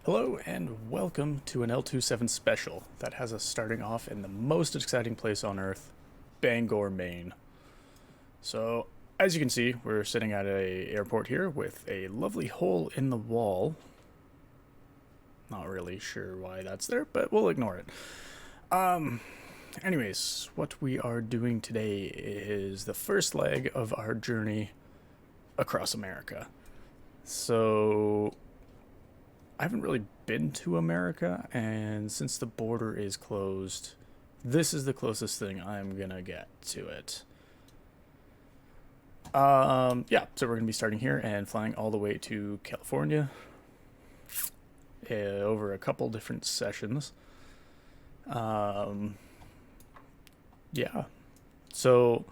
Hello and welcome to an L27 special that has us starting off in the most exciting place on Earth, Bangor, Maine. So, as you can see, we're sitting at a airport here with a lovely hole in the wall. Not really sure why that's there, but we'll ignore it. Anyways, what we are doing today is the first leg of our journey across America. So, I haven't really been to America, and since the border is closed, this is the closest thing I'm gonna get to it. Yeah, so we're gonna be starting here and flying all the way to California over a couple different sessions. Yeah, so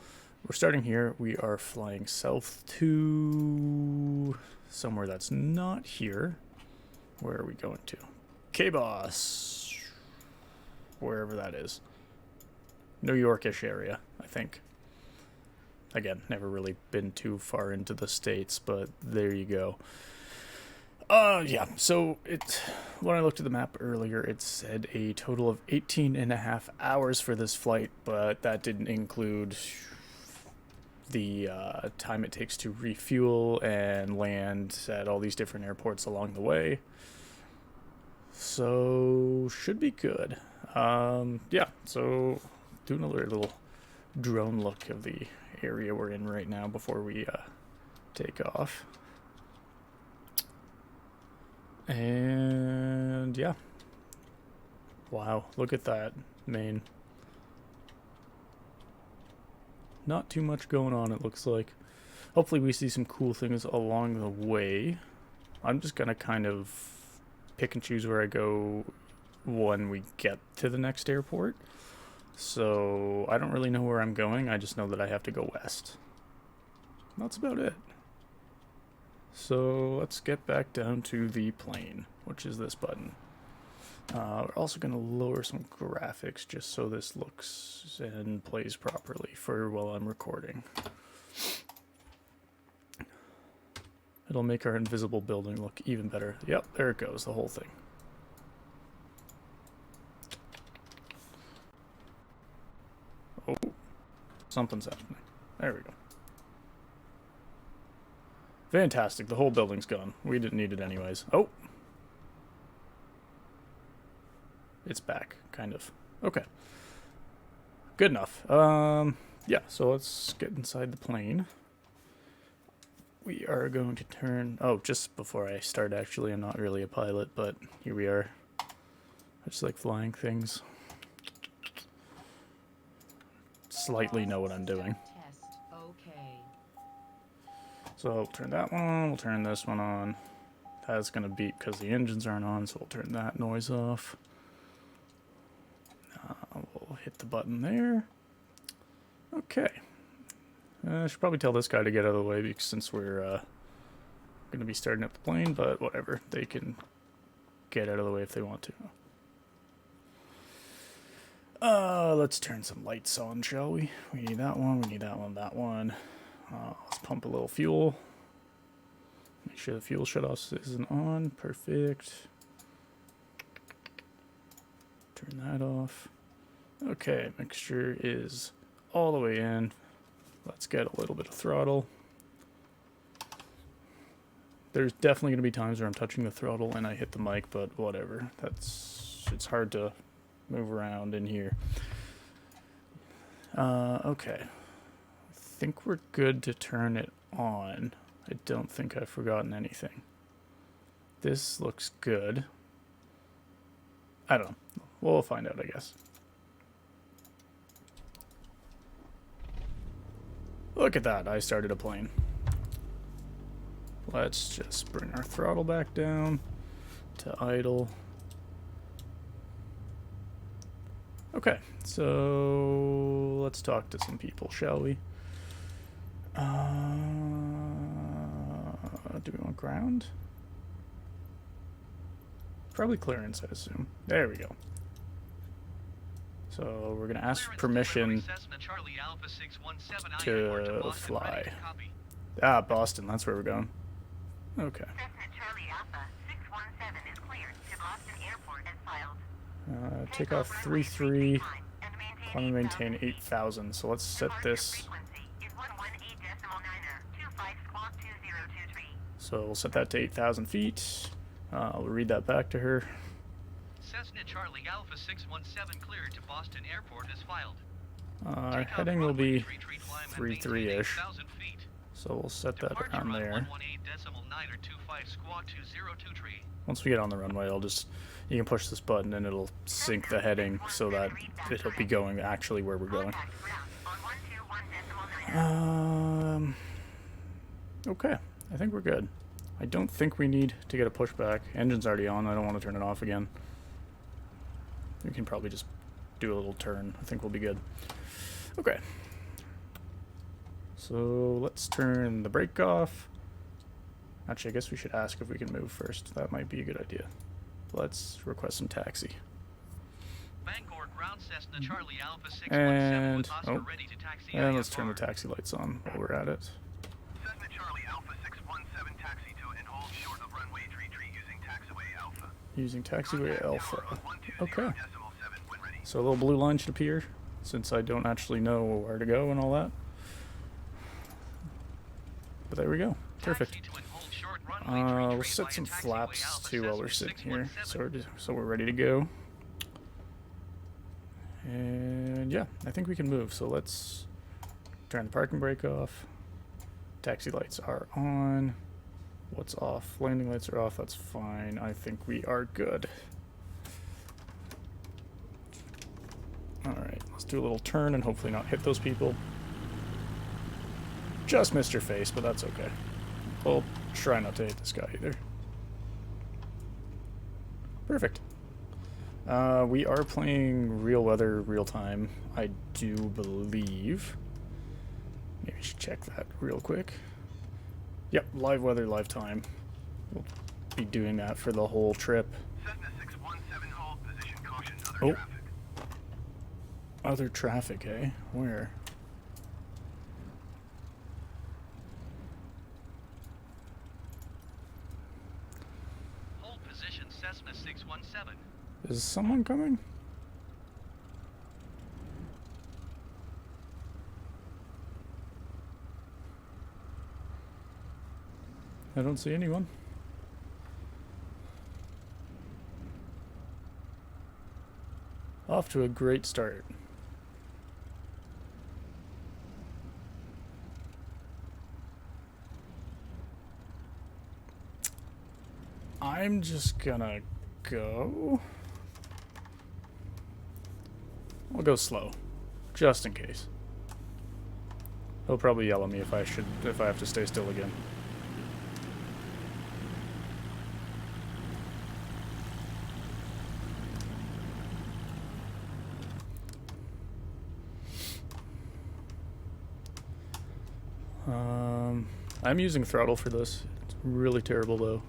we're starting here. We are flying south to somewhere that's not here. Where are we going to? K-Boss. Wherever that is. New Yorkish area, I think. Again, never really been too far into the States, but there you go. Yeah, so when I looked at the map earlier, it said a total of 18.5 hours for this flight, but that didn't include the time it takes to refuel and land at all these different airports along the way. So, should be good. Yeah, so do another little drone look of the area we're in right now before we take off. And yeah. Wow, look at that, Maine. Not too much going on, it looks like. Hopefully we see some cool things along the way. I'm just gonna kind of pick and choose where I go when we get to the next airport. So I don't really know where I'm going. I just know that I have to go west. That's about it. So let's get back down to the plane, which is this button. We're also going to lower some graphics just so this looks and plays properly for while I'm recording. It'll make our invisible building look even better. Yep, there it goes, the whole thing. Oh, something's happening. There we go. Fantastic, the whole building's gone. We didn't need it anyways. Oh! It's back, kind of. Okay. Good enough. Yeah, so let's get inside the plane. We are going to turn... Oh, just before I start, actually, I'm not really a pilot, but here we are. I just like flying things. Slightly know what I'm doing. So we'll turn that one on, we'll turn this one on. That's going to beep because the engines aren't on, so we'll turn that noise off. We'll hit the button there. Okay. I should probably tell this guy to get out of the way because since we're going to be starting up the plane, but whatever. They can get out of the way if they want to. Let's turn some lights on, shall we? We need that one, we need that one, that one. Let's pump a little fuel. Make sure the fuel shutoff isn't on. Perfect. Turn that off. Okay, mixture is all the way in. Let's get a little bit of throttle. There's definitely going to be times where I'm touching the throttle and I hit the mic, but whatever. It's hard to move around in here. Okay. I think we're good to turn it on. I don't think I've forgotten anything. This looks good. I don't know. We'll find out, I guess. Look at that, I started a plane. Let's just bring our throttle back down to idle. Okay, so let's talk to some people, shall we? Do we want ground? Probably clearance, I assume. There we go. So we're going to ask permission to fly. Boston, that's where we're going. Okay. Cessna Charlie Alpha 617 is cleared to Takeoff 3-3. Climb and maintain 8,000. So let's set this. So we'll set that to 8,000 feet. I'll read that back to her. Cessna Charlie Alpha 617 cleared to Boston Airport as filed. Our heading will be 3-3-ish. So we'll set that around there. Once we get on the runway, you can push this button and it'll sync the heading so that it'll be going actually where we're going. Okay, I think we're good. I don't think we need to get a pushback. Engine's already on, I don't want to turn it off again. We can probably just do a little turn. I think we'll be good. Okay. So let's turn the brake off. Actually, I guess we should ask if we can move first. That might be a good idea. Let's request some taxi. Bangor ground Cessna Charlie Alpha 617 with Oscar ready to taxi. And let's turn the taxi lights on while we're at it. Cessna Charlie Alpha 617 taxi to and hold short of runway 33 using taxiway Alpha. Using taxiway Alpha. Okay. So a little blue line should appear, since I don't actually know where to go and all that. But there we go. Perfect. We'll set some flaps too while we're sitting here, so we're ready to go. And yeah, I think we can move. So let's turn the parking brake off. Taxi lights are on. What's off? Landing lights are off. That's fine. I think we are good. Alright, let's do a little turn and hopefully not hit those people. Just missed your face, but that's okay. We'll try not to hit this guy either. Perfect. We are playing real weather, real time, I do believe. Maybe we should check that real quick. Yep, live weather, live time. We'll be doing that for the whole trip. Cessna 617 hold position caution other traffic. Other traffic, eh? Where? Hold position Cessna 617. Is someone coming? I don't see anyone. Off to a great start. I'm just gonna go. I'll go slow, just in case. He'll probably yell at me if I have to stay still again. I'm using throttle for this. It's really terrible though.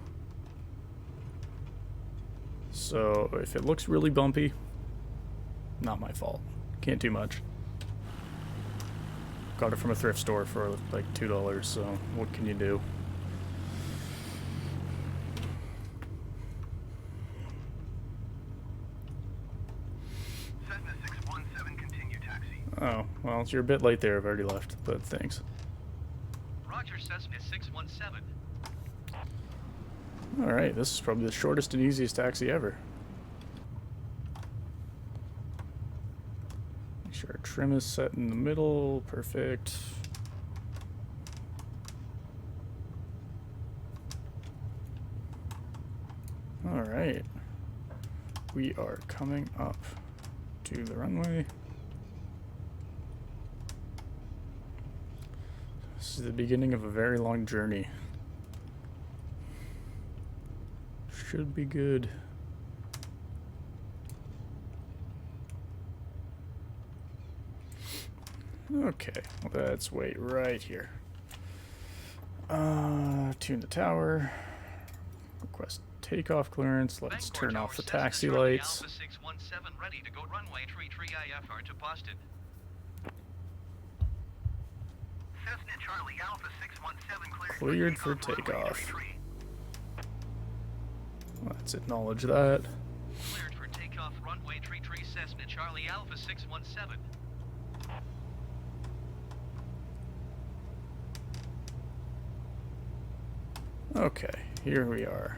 So if it looks really bumpy, not my fault. Can't do much. Got it from a thrift store for like $2, so what can you do? Cessna 617 continue taxi. Oh, well, you're a bit late there. I've already left, but thanks. Roger Cessna 617. Alright, this is probably the shortest and easiest taxi ever. Make sure our trim is set in the middle. Perfect. Alright. We are coming up to the runway. This is the beginning of a very long journey. Should be good. Okay, let's wait right here. Tune the tower. Request takeoff clearance. Let's turn off the taxi lights. Alpha 617 ready to go runway 33 IFR to Boston. Cessna Charlie Alpha 617 Cleared for takeoff. Let's acknowledge that. Cleared for takeoff runway 33 Cessna Charlie Alpha 617. Okay, here we are.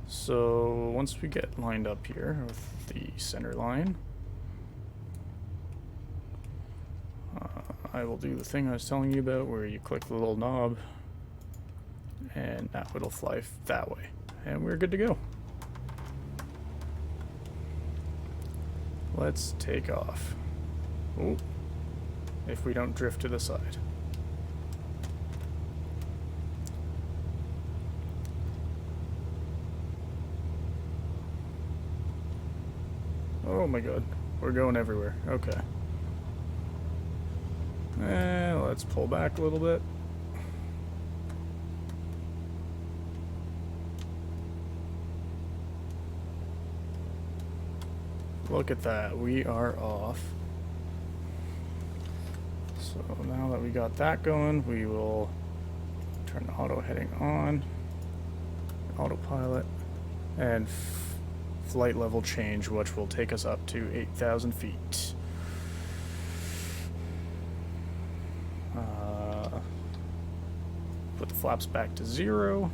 So once we get lined up here with the center line, I will do the thing I was telling you about where you click the little knob and now it'll fly that way. And we're good to go. Let's take off. Oh, if we don't drift to the side. Oh my god, we're going everywhere. Okay. Let's pull back a little bit. Look at that, we are off. So now that we got that going, we will turn the auto heading on, autopilot, and flight level change, which will take us up to 8,000 feet. Put the flaps back to 0.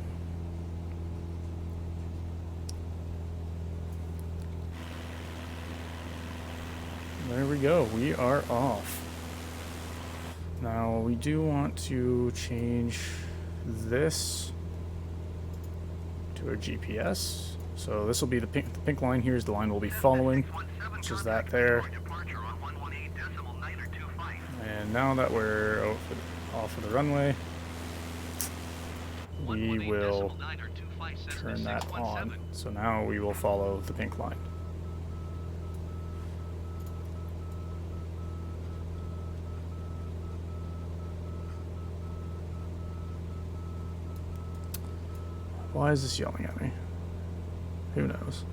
There we go, we are off. Now we do want to change this to our GPS. So this will be the pink line here is the line we'll be following, which is that there. And now that we're off of the runway, we will turn that on. So now we will follow the pink line. Why is this yelling at me? Who knows?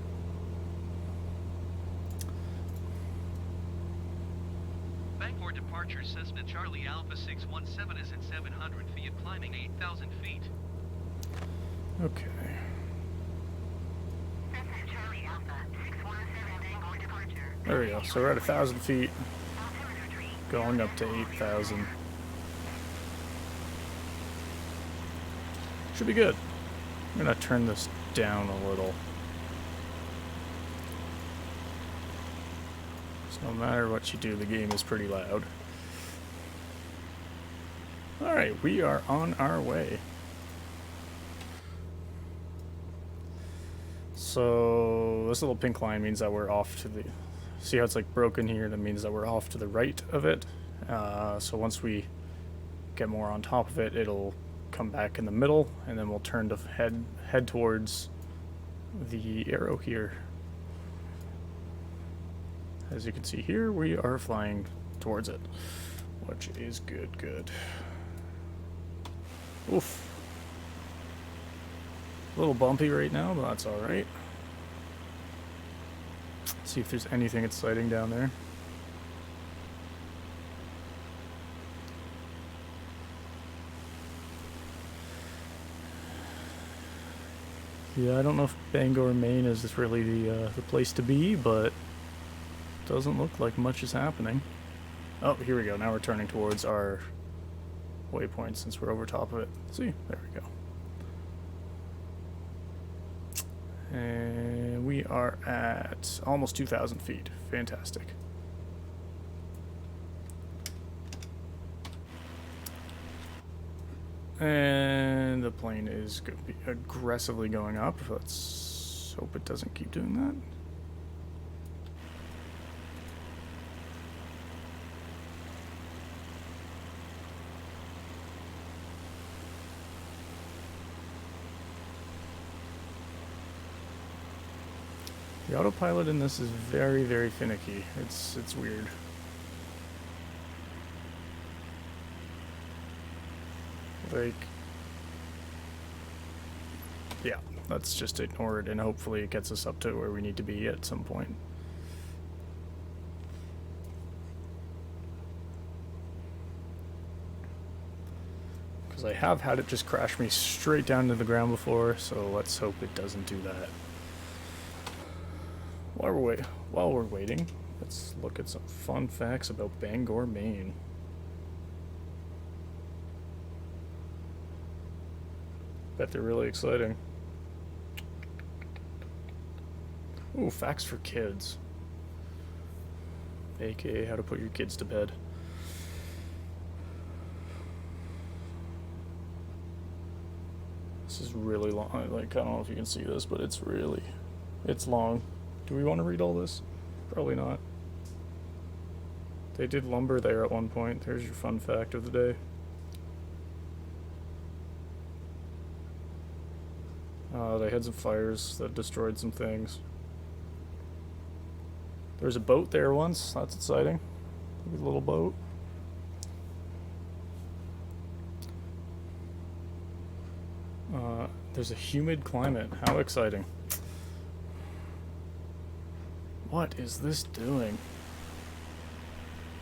Bangor departure Cessna Charlie Alpha 617 is at 700 feet, climbing 8,000 feet. Okay. Cessna Charlie Alpha 617 Bangor departure. There we go. So we're at 1,000 feet, going up to 8,000. Should be good. I'm gonna turn this down a little. So no matter what you do, the game is pretty loud. Alright, we are on our way. So this little pink line means that we're off to the... See how it's like broken here? That means that we're off to the right of it. So once we get more on top of it, it'll come back in the middle, and then we'll turn to head towards the arrow here. As you can see here, we are flying towards it, which is good. Oof. A little bumpy right now, but that's alright. See if there's anything exciting down there. Yeah, I don't know if Bangor, Maine is really the place to be, but doesn't look like much is happening. Oh, here we go. Now we're turning towards our waypoint since we're over top of it. See, there we go. And we are at almost 2,000 feet. Fantastic. And the plane is going to be aggressively going up. Let's hope it doesn't keep doing that. The autopilot in this is very finicky. It's weird. Like, yeah, let's just ignore it and hopefully it gets us up to where we need to be at some point. Because I have had it just crash me straight down to the ground before, so let's hope it doesn't do that. While we're waiting, let's look at some fun facts about Bangor, Maine. Bet they're really exciting. Ooh, facts for kids. AKA how to put your kids to bed. This is really long. Like, I don't know if you can see this, but it's long. Do we want to read all this? Probably not. They did lumber there at one point. There's your fun fact of the day. They had some fires that destroyed some things. There was a boat there once. That's exciting. A little boat. There's a humid climate. How exciting. What is this doing?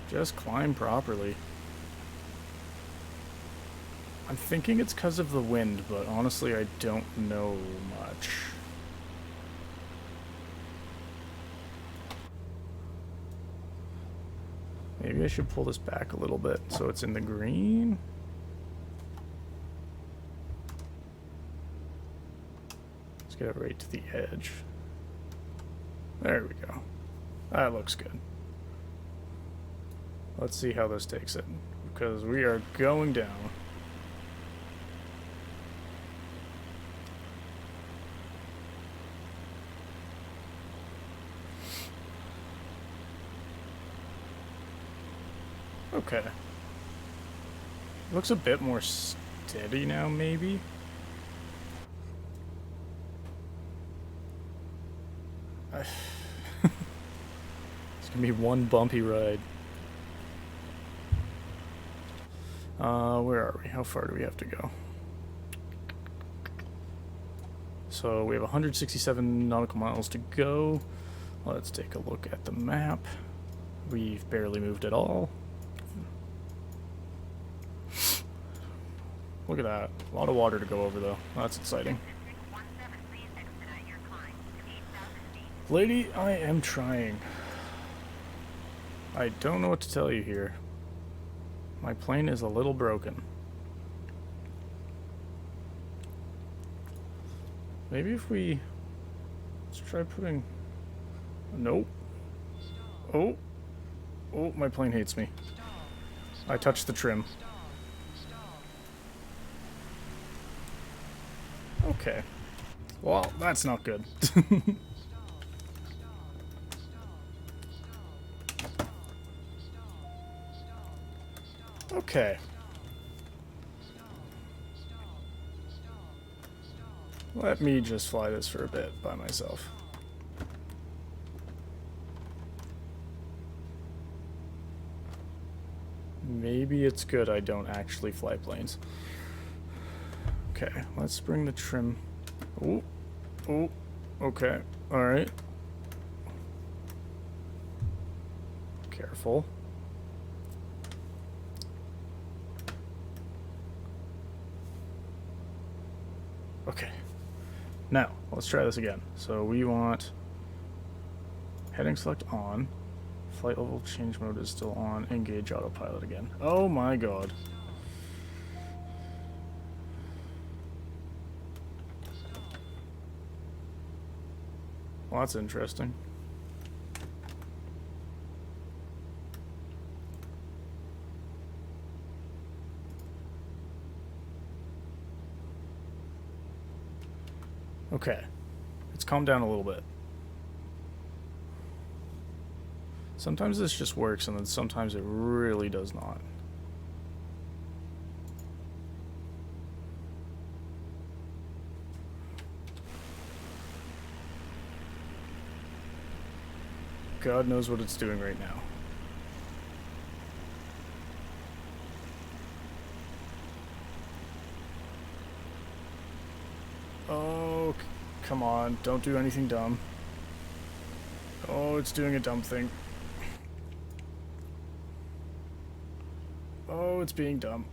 Just climb properly. I'm thinking it's because of the wind, but honestly I don't know much. Maybe I should pull this back a little bit so it's in the green. Let's get it right to the edge. There we go. That looks good. Let's see how this takes it, because we are going down. Okay. Looks a bit more steady now, maybe? It's gonna be one bumpy ride. Where are we? How far do we have to go? So we have 167 nautical miles to go. Let's take a look at the map. We've barely moved at all. Look at that. A lot of water to go over, though. That's exciting. Lady, I am trying. I don't know what to tell you here. My plane is a little broken. Maybe if we... Let's try putting... Nope. Oh. Oh, my plane hates me. I touched the trim. Okay. Well, that's not good. Okay. Let me just fly this for a bit by myself. Maybe it's good I don't actually fly planes. Okay, let's bring the trim. Oh, oh, okay, alright. Careful. Okay. Now, let's try this again. So we want heading select on. Flight level change mode is still on. Engage autopilot again. Oh my god. Well, that's interesting. Okay. It's calmed down a little bit. Sometimes this just works, and then sometimes it really does not. God knows what it's doing right now. Oh, come on. Don't do anything dumb. Oh, it's doing a dumb thing. Oh, it's being dumb.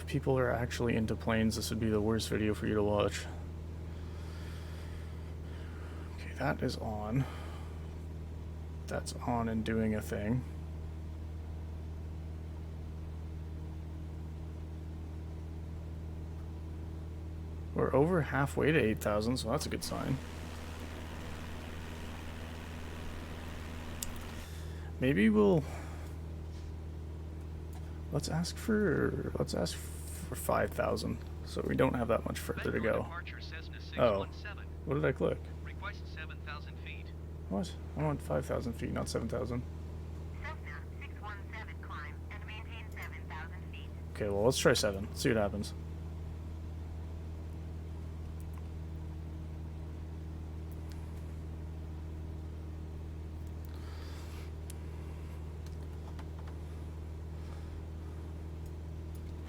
if people are actually into planes, this would be the worst video for you to watch. Okay, that is on. That's on and doing a thing. We're over halfway to 8,000, so that's a good sign. Maybe we'll... Let's ask for 5,000, so we don't have that much further to go. Oh, what did I click? Request 7,000 feet. What? I want 5,000 feet, not 7,000. Cessna 617 climb and maintain 7,000 feet. Okay, well, let's try 7. See what happens.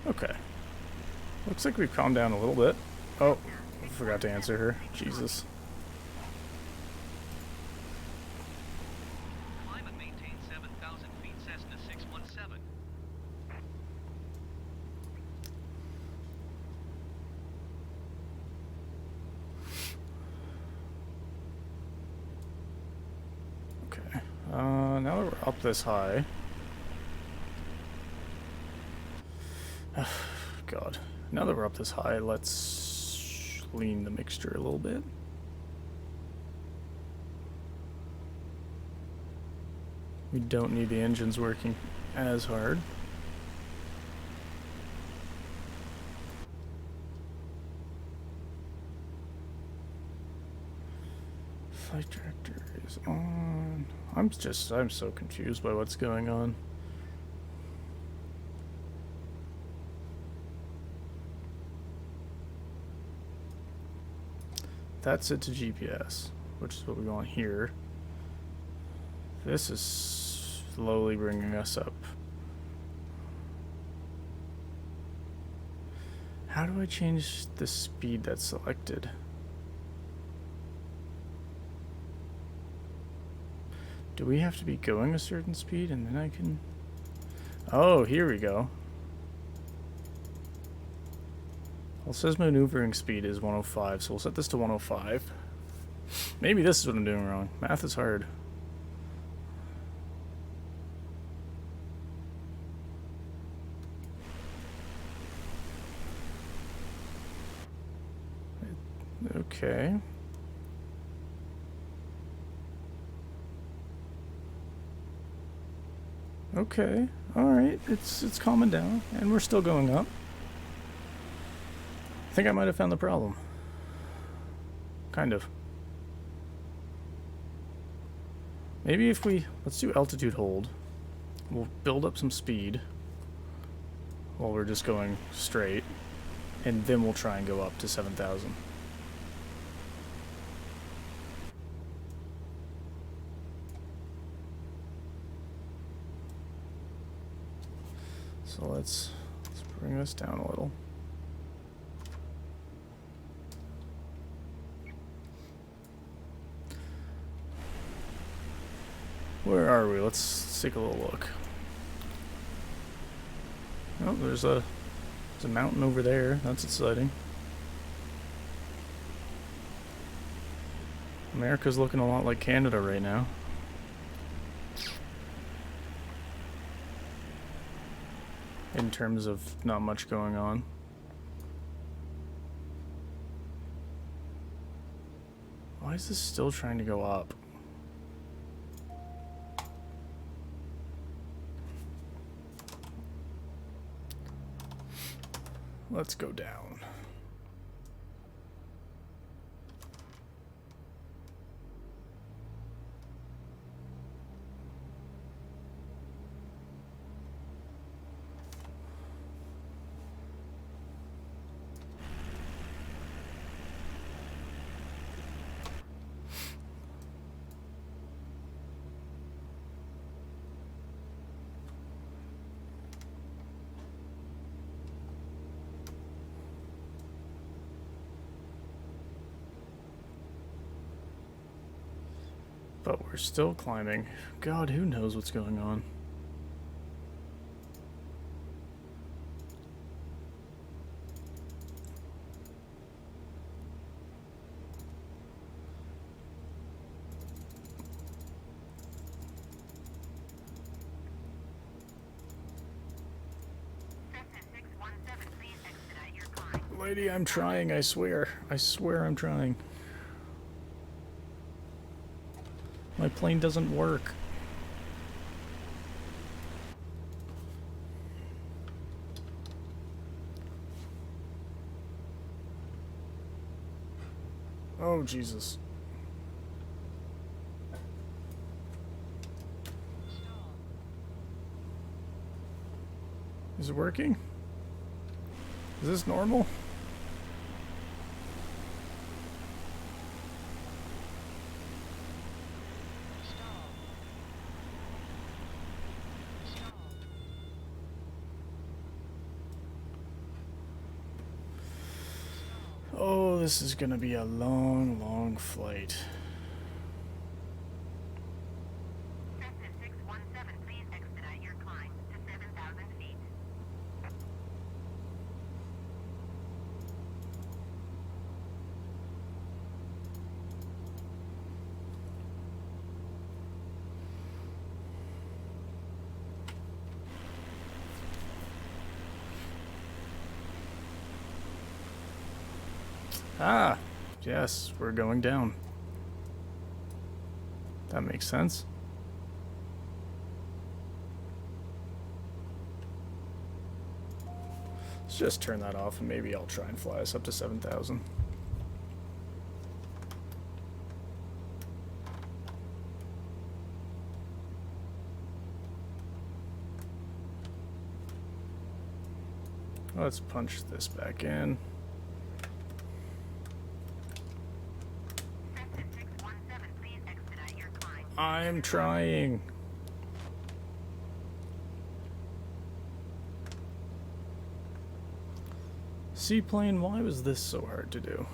Okay. Looks like we've calmed down a little bit. Oh, I forgot to answer her. Jesus. Climb and maintain 7,000 feet, Cessna 617. Okay. Now that we're up this high... God. Now that we're up this high, let's lean the mixture a little bit. We don't need the engines working as hard. Flight director is on. I'm so confused by what's going on. That's it to GPS, which is what we want here. This is slowly bringing us up. How do I change the speed that's selected? Do we have to be going a certain speed and then I can... Oh, here we go. Well, it says maneuvering speed is 105, so we'll set this to 105. Maybe this is what I'm doing wrong. Math is hard. Okay. Okay. Alright. It's calming down, and we're still going up. I think I might have found the problem. Kind of. Maybe if let's do altitude hold. We'll build up some speed while we're just going straight, and then we'll try and go up to 7,000. So let's bring this down a little. Where are we? Let's take a little look. Oh, there's a mountain over there. That's exciting. America's looking a lot like Canada right now. In terms of not much going on. Why is this still trying to go up? Let's go down. But we're still climbing. God, who knows what's going on? lady, I'm trying, I swear. I swear I'm trying. My plane doesn't work. Oh, Jesus. Is it working? Is this normal? Oh, this is gonna be a long, long flight. Cessna 617, please expedite your climb to 7,000 feet. Ah, yes, we're going down. That makes sense. Let's just turn that off and maybe I'll try and fly us up to 7,000. Let's punch this back in. Cessna 617, please expedite your climb. I'm trying. Seaplane, why was this so hard to do?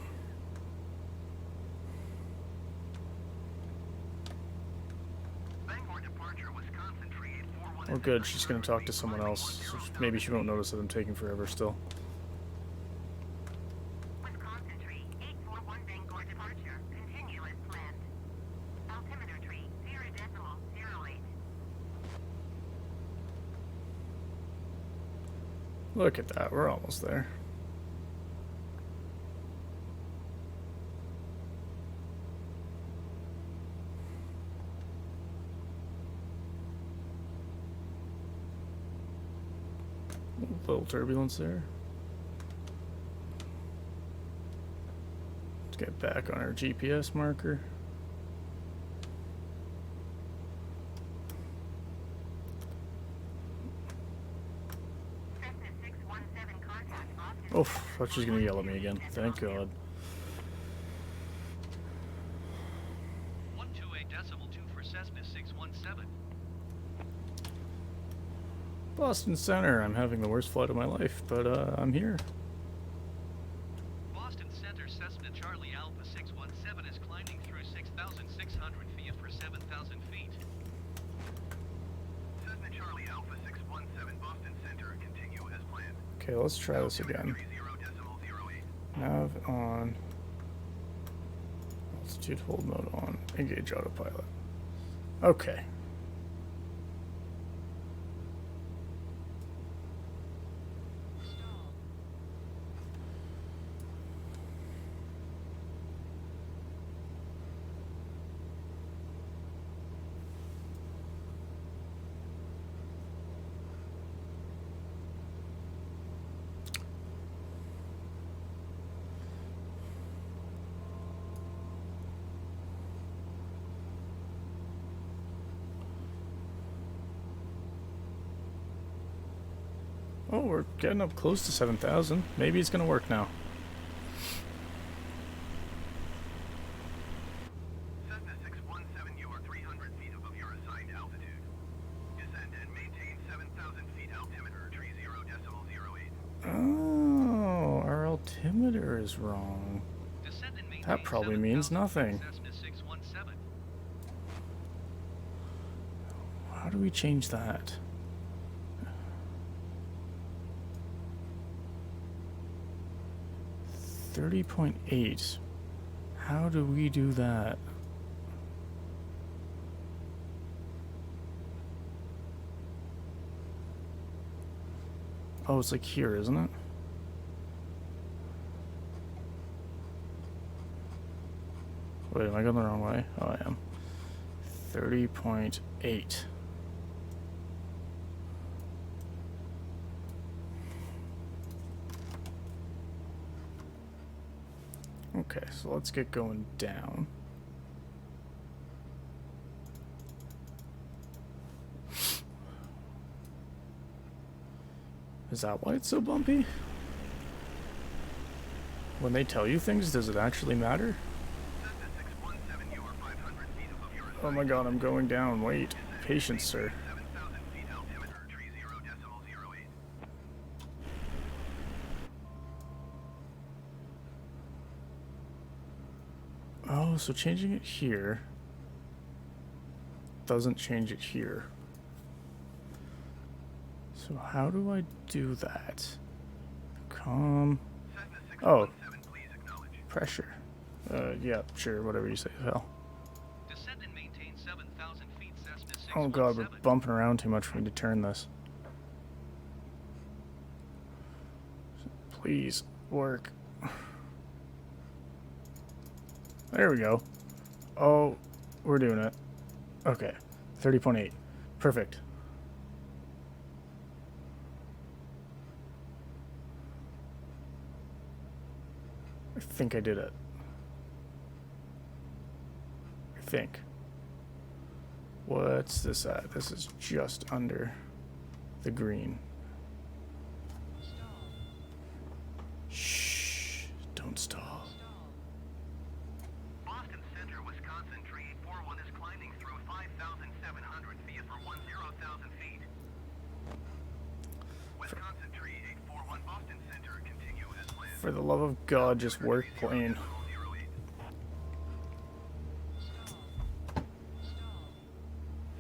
Bangor departure, Wisconsin, 3841. Oh good, she's gonna talk to someone else. So maybe she won't notice that I'm taking forever still. Wisconsin tree 841 Bangor departure. Continue as planned. Altimeter tree 0.08. Look at that, we're almost there. Little turbulence there. Let's get back on our GPS marker. Cessna 617 contact Austin. Oh, I thought she was gonna yell at me again. Thank God. 128.2 for Cessna 617. Boston Center. I'm having the worst flight of my life, but I'm here. Boston Center Cessna Charlie Alpha 617 is climbing through 6,600 feet for 7,000 feet. Cessna Charlie Alpha 617, Boston Center, continue as planned. Okay, let's try this again. 30.08. Nav on. Altitude hold mode on. Engage autopilot. Okay. Oh, we're getting up close to 7,000. Maybe it's gonna work now. Cessna 617, you are 300 feet above your assigned altitude. Descend and maintain 7,000 feet altimeter, tree 0.08. Oh, our altimeter is wrong. Descend and maintain That probably means 7,000 nothing. Cessna 617. How do we change that? $30.8. How do we do that? Oh, it's like here, isn't it? Wait, am I going the wrong way? Oh, I am. 30.8. Okay, so let's get going down. Is that why it's so bumpy? When they tell you things, does it actually matter? Cessna 617, you are 500 feet above your Oh my god, I'm going down. Wait. Patience, sir. 7,000 feet altimeter, 30.08. Oh, so changing it here doesn't change it here. So how do I do that? Cessna Oh, 617, please acknowledge. pressure. Yeah, sure, whatever you say, hell. Descend and maintain 7,000 feet, Cessna 617. Oh god, we're bumping around too much for me to turn this. Please, work. There we go. Oh, we're doing it. Okay, 30.8. Perfect. I think I did it. I think. What's this at? This is just under the green. Shh. Don't stall. Boston Center, Wisconsin, tree 841 is climbing through 5,700 feet for 10,000 feet. Wisconsin, tree 841, Boston Center, continue as planned. For the love of God, just work plane. 30.08.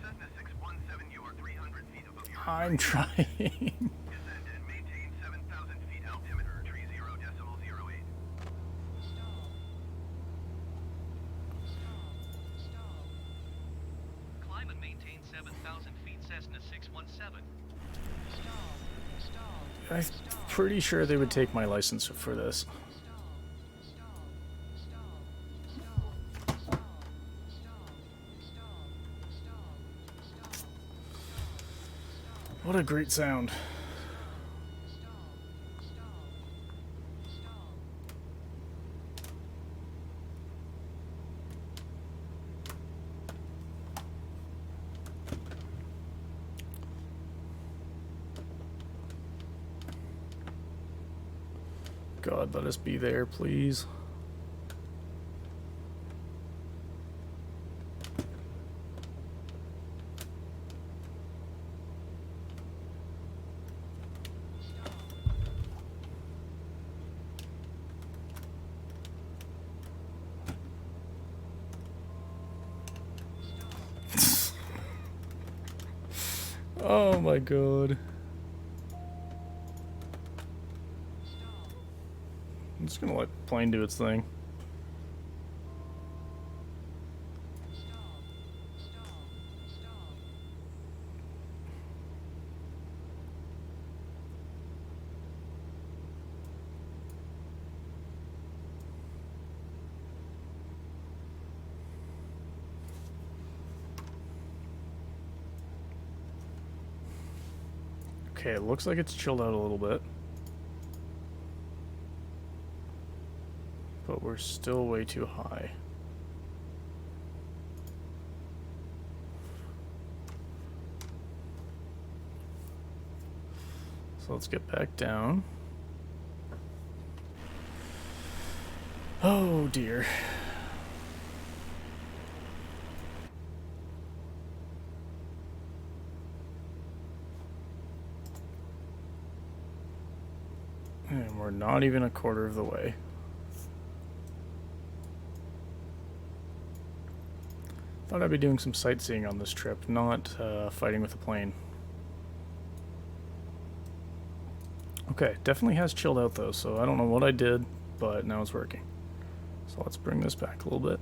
Cessna 617, you are 300 feet above your I'm trying. descend and maintain 7,000 feet altimeter, 30.08. Climb and maintain 7,000 feet, Cessna 617. I'm pretty sure they would take my license for this. What a great sound. God, let us be there, please. Oh my god. I'm just gonna let plane do its thing. Okay, it looks like it's chilled out a little bit. But we're still way too high. So let's get back down. Oh dear. And we're not even a quarter of the way. Thought I'd be doing some sightseeing on this trip, not fighting with a plane. Okay, definitely has chilled out though, so I don't know what I did, but now it's working. So let's bring this back a little bit.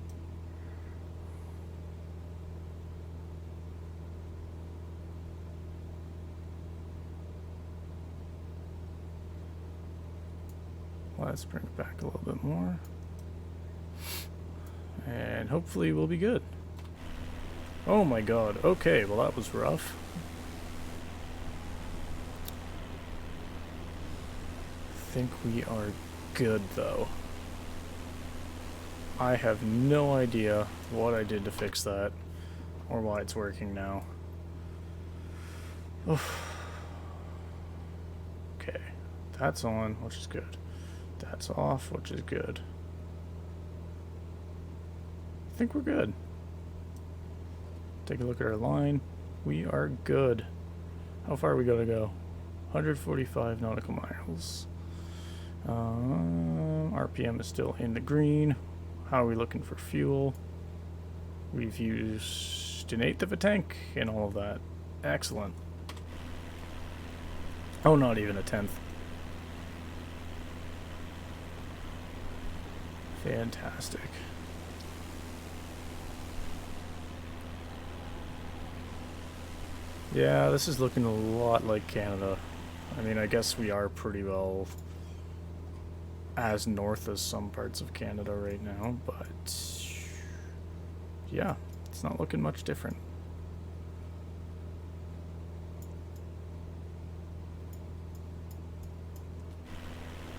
Let's bring it back a little bit more. And hopefully we'll be good. Oh my god. Okay, well that was rough. I think we are good though. I have no idea what I did to fix that or why it's working now. Oof. Okay, that's on, which is good. That's off, which is good. I think we're good. Take a look at our line. We are good. How far are we gonna go? 145 nautical miles. RPM is still in the green. How are we looking for fuel? We've used an eighth of a tank and all of that. Excellent. Oh, not even a tenth. Fantastic. Yeah, this is looking a lot like Canada. I mean, I guess we are pretty well as north as some parts of Canada right now, but yeah, it's not looking much different.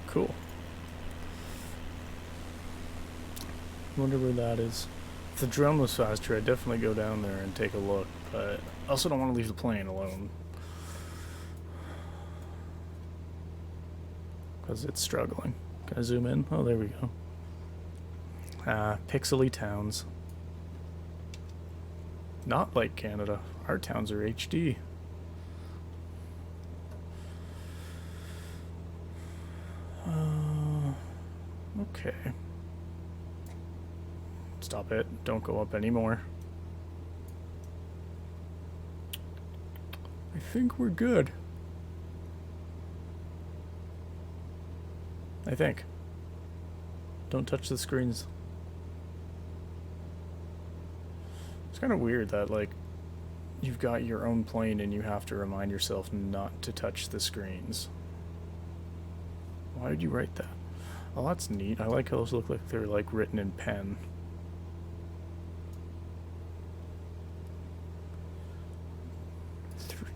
Cool. Wonder where that is. If the drone was faster, I'd definitely go down there and take a look, but I also don't want to leave the plane alone. Because it's struggling. Can I zoom in? Oh, there we go. Pixely towns. Not like Canada. Our towns are HD. Okay. Stop it. Don't go up anymore. I think we're good. I think. Don't touch the screens. It's kind of weird that, like, you've got your own plane and you have to remind yourself not to touch the screens. Why would you write that? Oh, that's neat. I like how those look like they're, like, written in pen.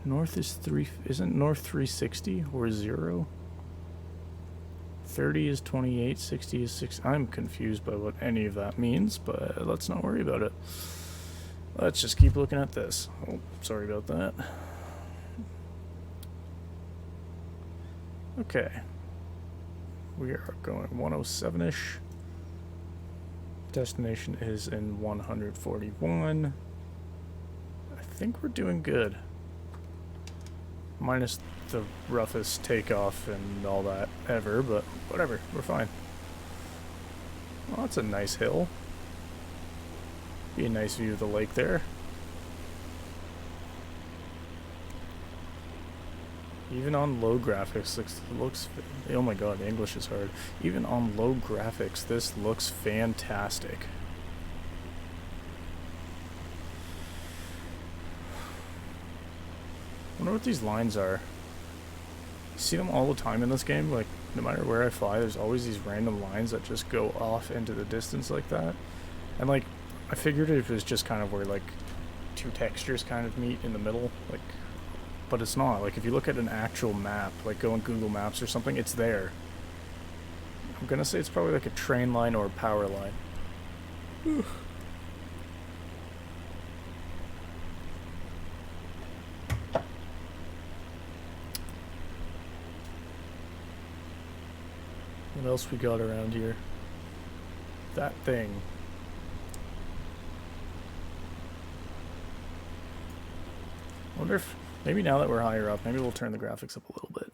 North is 3... Isn't north 360 or 0? 30 is 28, 60 is 6. I'm confused by what any of that means, but let's not worry about it. Let's just keep looking at this. Oh, sorry about that. Okay. We are going 107-ish. Destination is in 141. I think we're doing good. Minus the roughest takeoff and all that ever, but whatever, we're fine. Well, that's a nice hill. Be a nice view of the lake there. Even on low graphics, it looks... Oh my god, English is hard. Even on low graphics, this looks fantastic. I wonder what these lines are. You see them all the time in this game, like, no matter where I fly, there's always these random lines that just go off into the distance like that. And, like, I figured it was just kind of where, like, two textures kind of meet in the middle, like, but it's not. Like, if you look at an actual map, like go on Google Maps or something, it's there. I'm gonna say it's probably like a train line or a power line. Whew. What else we got around here? That thing. I wonder if, maybe now that we're higher up, maybe we'll turn the graphics up a little bit.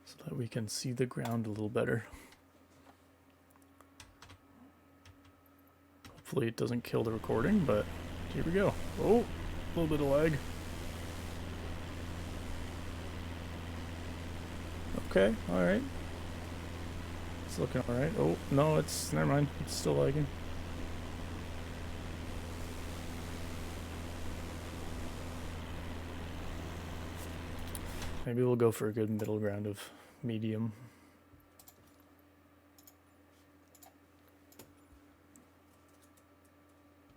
So that we can see the ground a little better. Hopefully it doesn't kill the recording, but here we go. Oh, a little bit of lag. Okay, alright. It's looking alright. Oh, no, it's, never mind. It's still lagging. Maybe we'll go for a good middle ground of medium.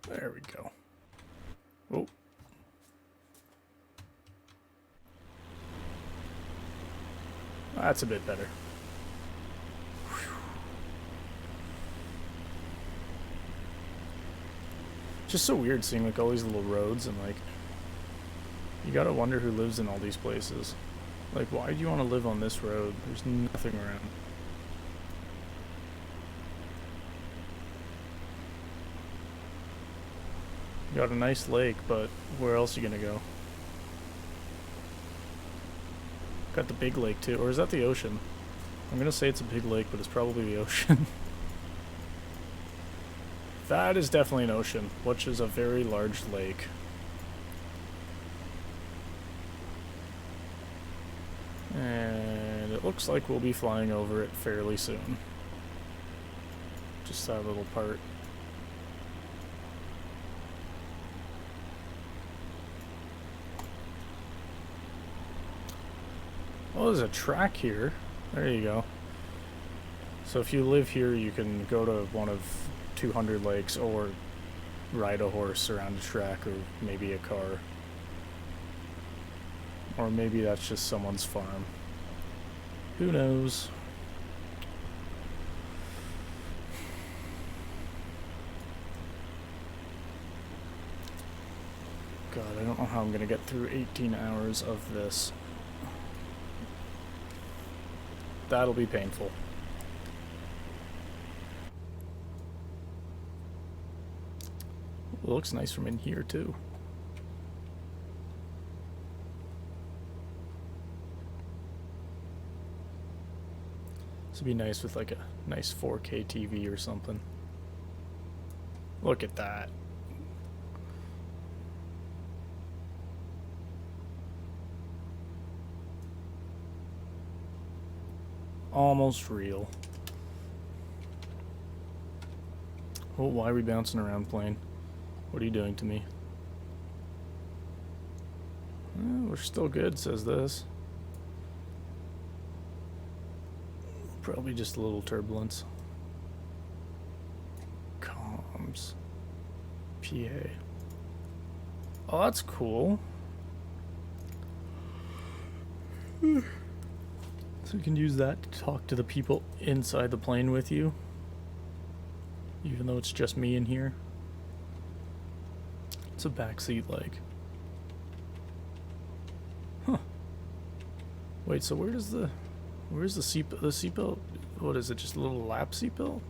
There we go. Oh. That's a bit better. Whew. Just so weird seeing like all these little roads and like you gotta wonder who lives in all these places. Like, why do you want to live on this road? There's nothing around. You got a nice lake, but where else are you gonna go? Got the big lake too, or is that the ocean? I'm gonna say it's a big lake, but it's probably the ocean. That is definitely an ocean, which is a very large lake. And it looks like we'll be flying over it fairly soon. Just that little part. Oh, there's a track here. There you go. So if you live here, you can go to one of 200 lakes or ride a horse around a track, or maybe a car. Or maybe that's just someone's farm. Who knows? God, I don't know how I'm gonna get through 18 hours of this. That'll be painful. It looks nice from in here too. This would be nice with like a nice 4K TV or something. Look at that. Almost real. Oh, why are we bouncing around, plane? What are you doing to me? We're still good, says this. Probably just a little turbulence. Comms. PA. Oh, that's cool. So you can use that to talk to the people inside the plane with you, even though it's just me in here. It's a backseat like. Huh. Wait, so where's the seatbelt? The seatbelt? What is it? Just a little lap seatbelt?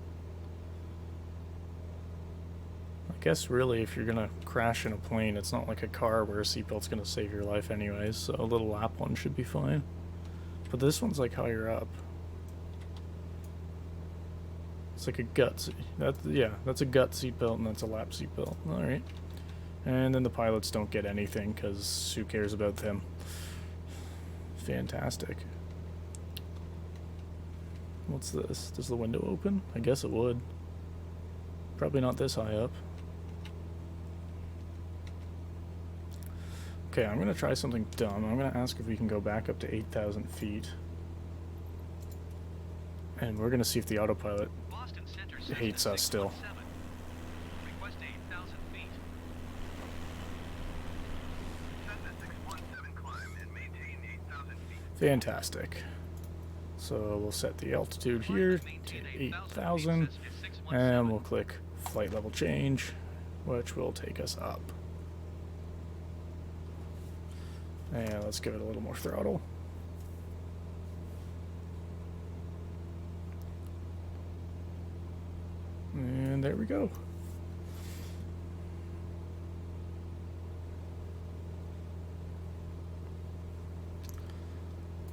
I guess really, if you're gonna crash in a plane, it's not like a car where a seatbelt's gonna save your life anyways. So a little lap one should be fine. But this one's like higher up. It's like a gut. That's a gut seatbelt and that's a lap seatbelt. All right. And then the pilots don't get anything because who cares about them? Fantastic. What's this? Does the window open? I guess it would. Probably not this high up. Okay, I'm going to try something dumb. I'm going to ask if we can go back up to 8,000 feet. And we're going to see if the autopilot hates us still. Request 8,000 feet. Cessna 617 climb and maintain 8,000 feet. Fantastic. So we'll set the altitude here to 8,000. And we'll click flight level change, which will take us up. And let's give it a little more throttle. And there we go.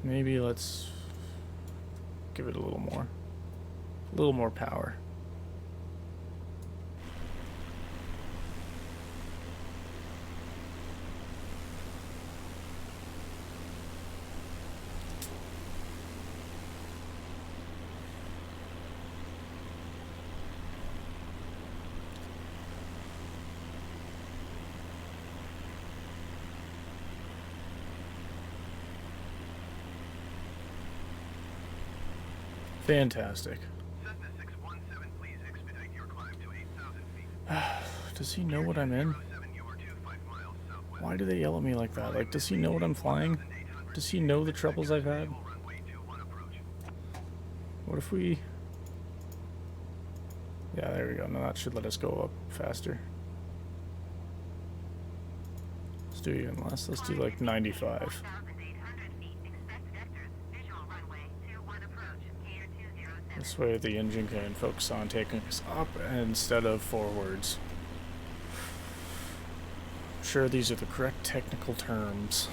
Maybe let's give it a little more power. Fantastic. Cessna 617, please expedite your climb to 8,000 feet. Does he know what I'm in? Why do they yell at me like that? Like, does he know what I'm flying? Does he know the troubles I've had? What if we... Yeah, there we go. No, that should let us go up faster. Let's do even less. Let's do like 95. 4,800 feet. Expect vectors. Visual runway 21 approach. Gator 207. This way the engine can focus on taking us up instead of forwards. I'm sure these are the correct technical terms.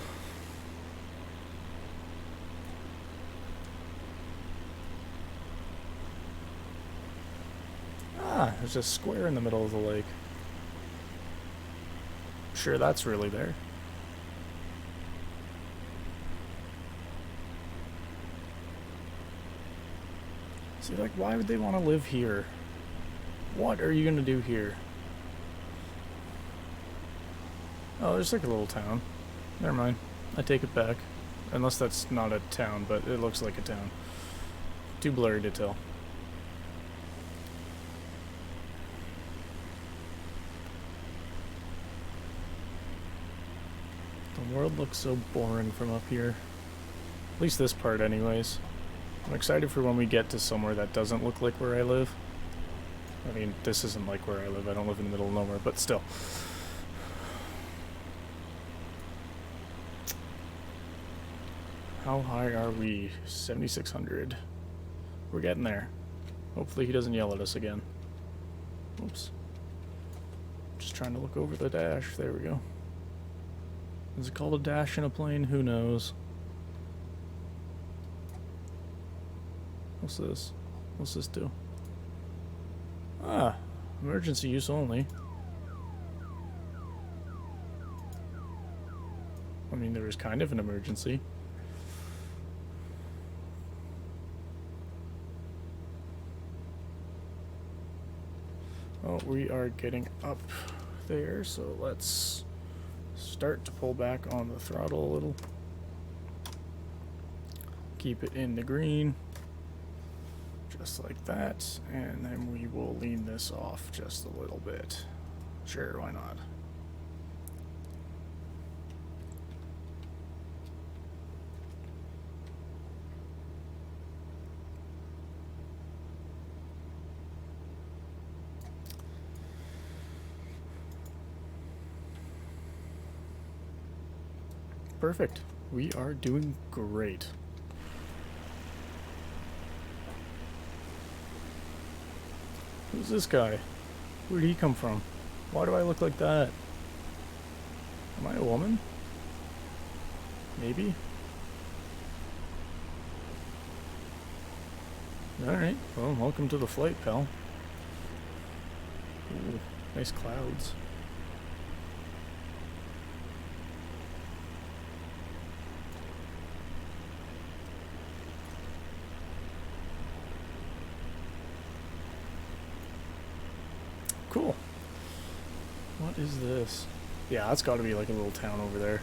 Ah, there's a square in the middle of the lake. I'm sure that's really there. See, like, why would they want to live here? What are you gonna do here? Oh, there's like a little town. Never mind. I take it back. Unless that's not a town, but it looks like a town. Too blurry to tell. The world looks so boring from up here. At least this part anyways. I'm excited for when we get to somewhere that doesn't look like where I live. I mean, this isn't like where I live. I don't live in the middle of nowhere, but still. How high are we? 7,600. We're getting there. Hopefully he doesn't yell at us again. Oops. Just trying to look over the dash. There we go. Is it called a dash in a plane? Who knows? What's this? What's this do? Ah, emergency use only. I mean, there was kind of an emergency. Oh, we are getting up there, so let's start to pull back on the throttle a little. Keep it in the green. Just like that, and then we will lean this off just a little bit. Sure, why not? Perfect. We are doing great. Who's this guy? Where'd he come from? Why do I look like that? Am I a woman? Maybe? Alright, well, welcome to the flight, pal. Ooh, nice clouds. Cool. What is this? Yeah, that's got to be like a little town over there.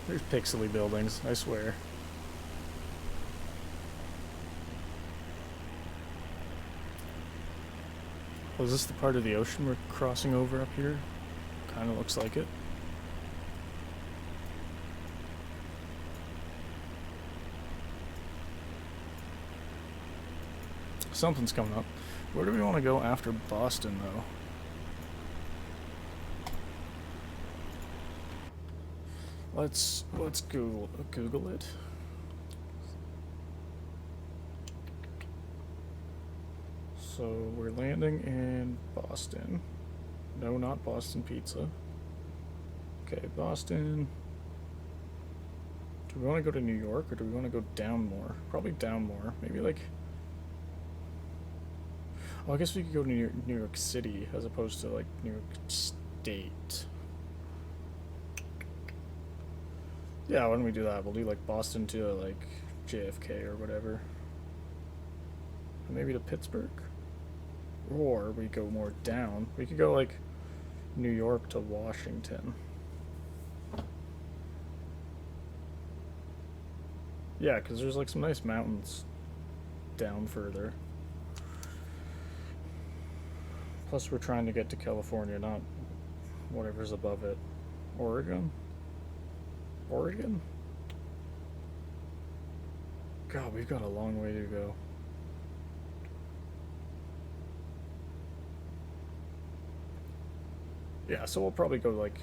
There's pixely buildings, I swear. Oh, is this the part of the ocean we're crossing over up here? Kind of looks like it. Something's coming up. Where do we want to go after Boston, though? Let's Google it. So we're landing in Boston. No, not Boston Pizza. Okay, Boston. Do we want to go to New York or do we want to go down more? Probably down more. Maybe like... Oh, I guess we could go to New York City as opposed to like New York State. Yeah, why don't we do that? We'll do like Boston to like JFK or whatever. Or maybe to Pittsburgh? Or we go more down. We could go like New York to Washington. Yeah, because there's like some nice mountains down further. Plus, we're trying to get to California, not whatever's above it. Oregon? Oregon? God, we've got a long way to go. Yeah, so we'll probably go like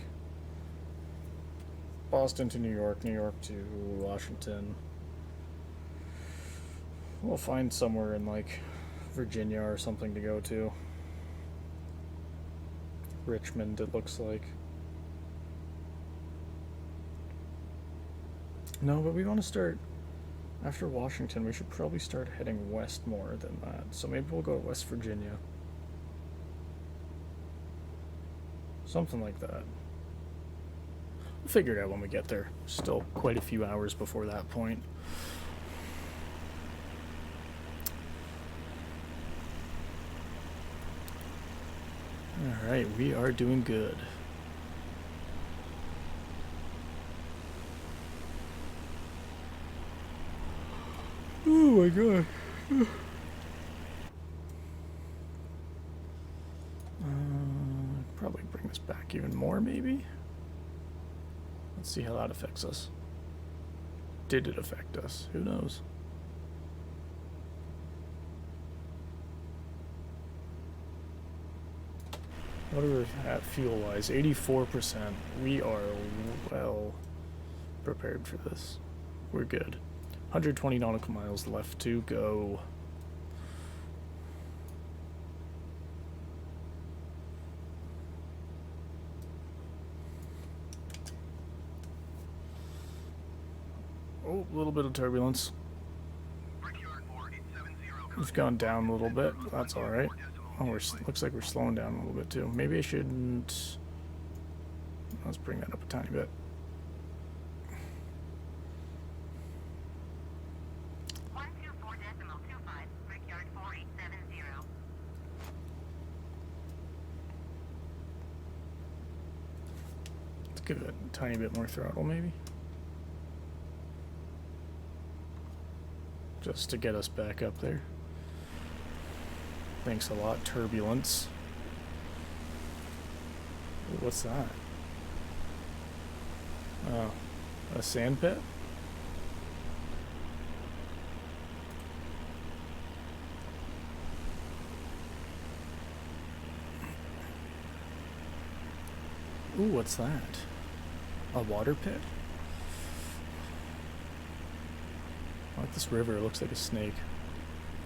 Boston to New York, New York to Washington. We'll find somewhere in like Virginia or something to go to. Richmond, it looks like. No, but we want to start after Washington. We should probably start heading west more than that. So maybe we'll go to West Virginia. Something like that. We'll figure it out when we get there. Still quite a few hours before that point. Alright, we are doing good. Oh my god. Probably bring this back even more, maybe? Let's see how that affects us. Did it affect us? Who knows? What are we at fuel-wise? 84%. We are well prepared for this. We're good. 120 nautical miles left to go. Oh, a little bit of turbulence. We've gone down a little bit. That's all right. Oh, looks like we're slowing down a little bit too. Maybe I shouldn't. Let's bring that up a tiny bit. 124.25, Brickyard 4870. Let's give it a tiny bit more throttle, maybe. Just to get us back up there. Thanks a lot, turbulence. Ooh, what's that? Oh, a sand pit? Ooh, what's that? A water pit? I like this river, it looks like a snake.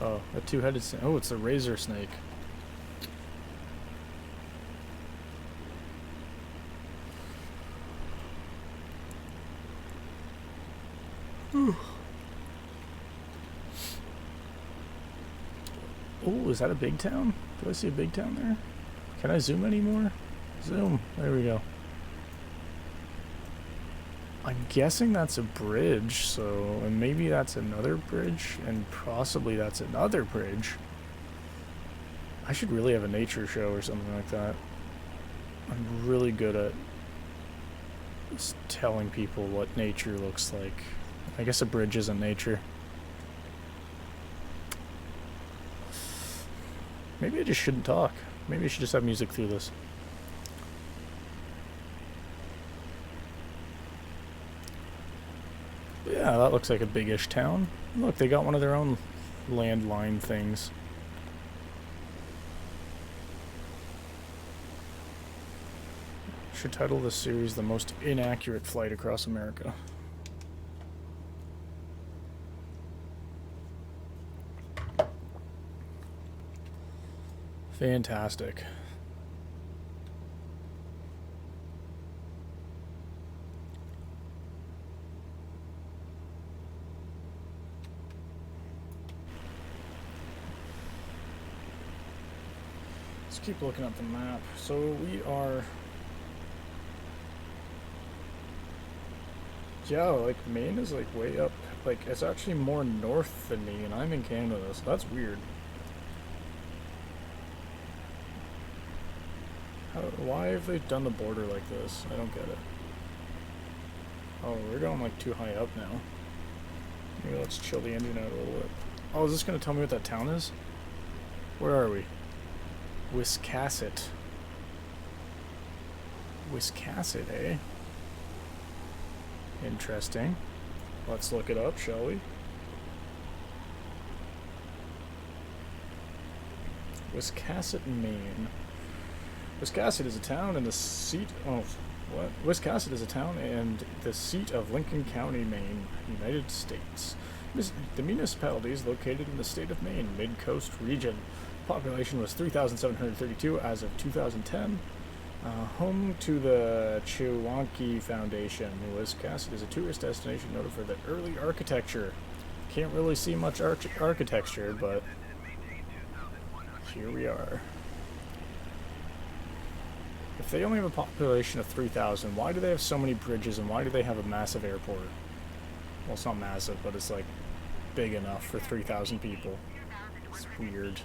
Oh, a two-headed snake. Oh, it's a razor snake. Ooh. Oh, is that a big town? Do I see a big town there? Can I zoom anymore? Zoom. There we go. I'm guessing that's a bridge, so, and maybe that's another bridge, and possibly that's another bridge. I should really have a nature show or something like that. I'm really good at just telling people what nature looks like. I guess a bridge isn't nature. Maybe I just shouldn't talk. Maybe I should just have music through this. Yeah, that looks like a big-ish town. Look, they got one of their own landline things. Should title this series The Most Inaccurate Flight Across America. Fantastic. Let's keep looking at the map. So we are... Yeah, like Maine is like way up. Like it's actually more north than me, and I'm in Canada, so that's weird. Why have they done the border like this? I don't get it. Oh, we're going like too high up now. Maybe let's chill the engine out a little bit. Oh, is this going to tell me what that town is? Where are we? Wiscasset. Wiscasset, eh? Interesting. Let's look it up, shall we? Wiscasset, Maine. Wiscasset is a town and the seat of what? Wiscasset is a town and the seat of Lincoln County, Maine, United States. The municipality is located in the state of Maine, mid-coast region. Population was 3,732 as of 2010. Home to the Chewanki Foundation. Wiscasset is a tourist destination noted for the early architecture. Can't really see much architecture, but here we are. If they only have a population of 3,000, why do they have so many bridges and why do they have a massive airport? Well, it's not massive, but it's like big enough for 3,000 people. It's weird.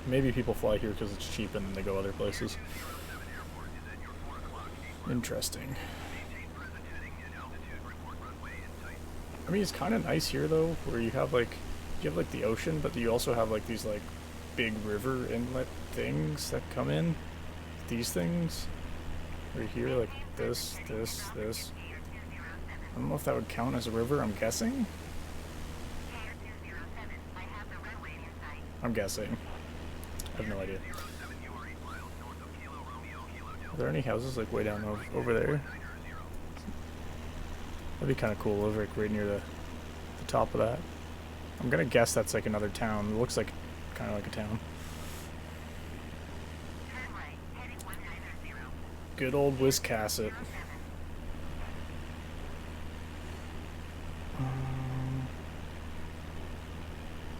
Maybe people fly here because it's cheap and then they go other places. Interesting. I mean, it's kind of nice here though, where you have like the ocean, but you also have like these like big river inlet things that come in. These things right here, like this. I don't know if that would count as a river. I'm guessing. I'm guessing. I have no idea. Are there any houses like way down over there? That'd be kind of cool, over like right near the top of that. I'm gonna guess that's like another town. It looks like kind of like a town. Good old Wiscasset.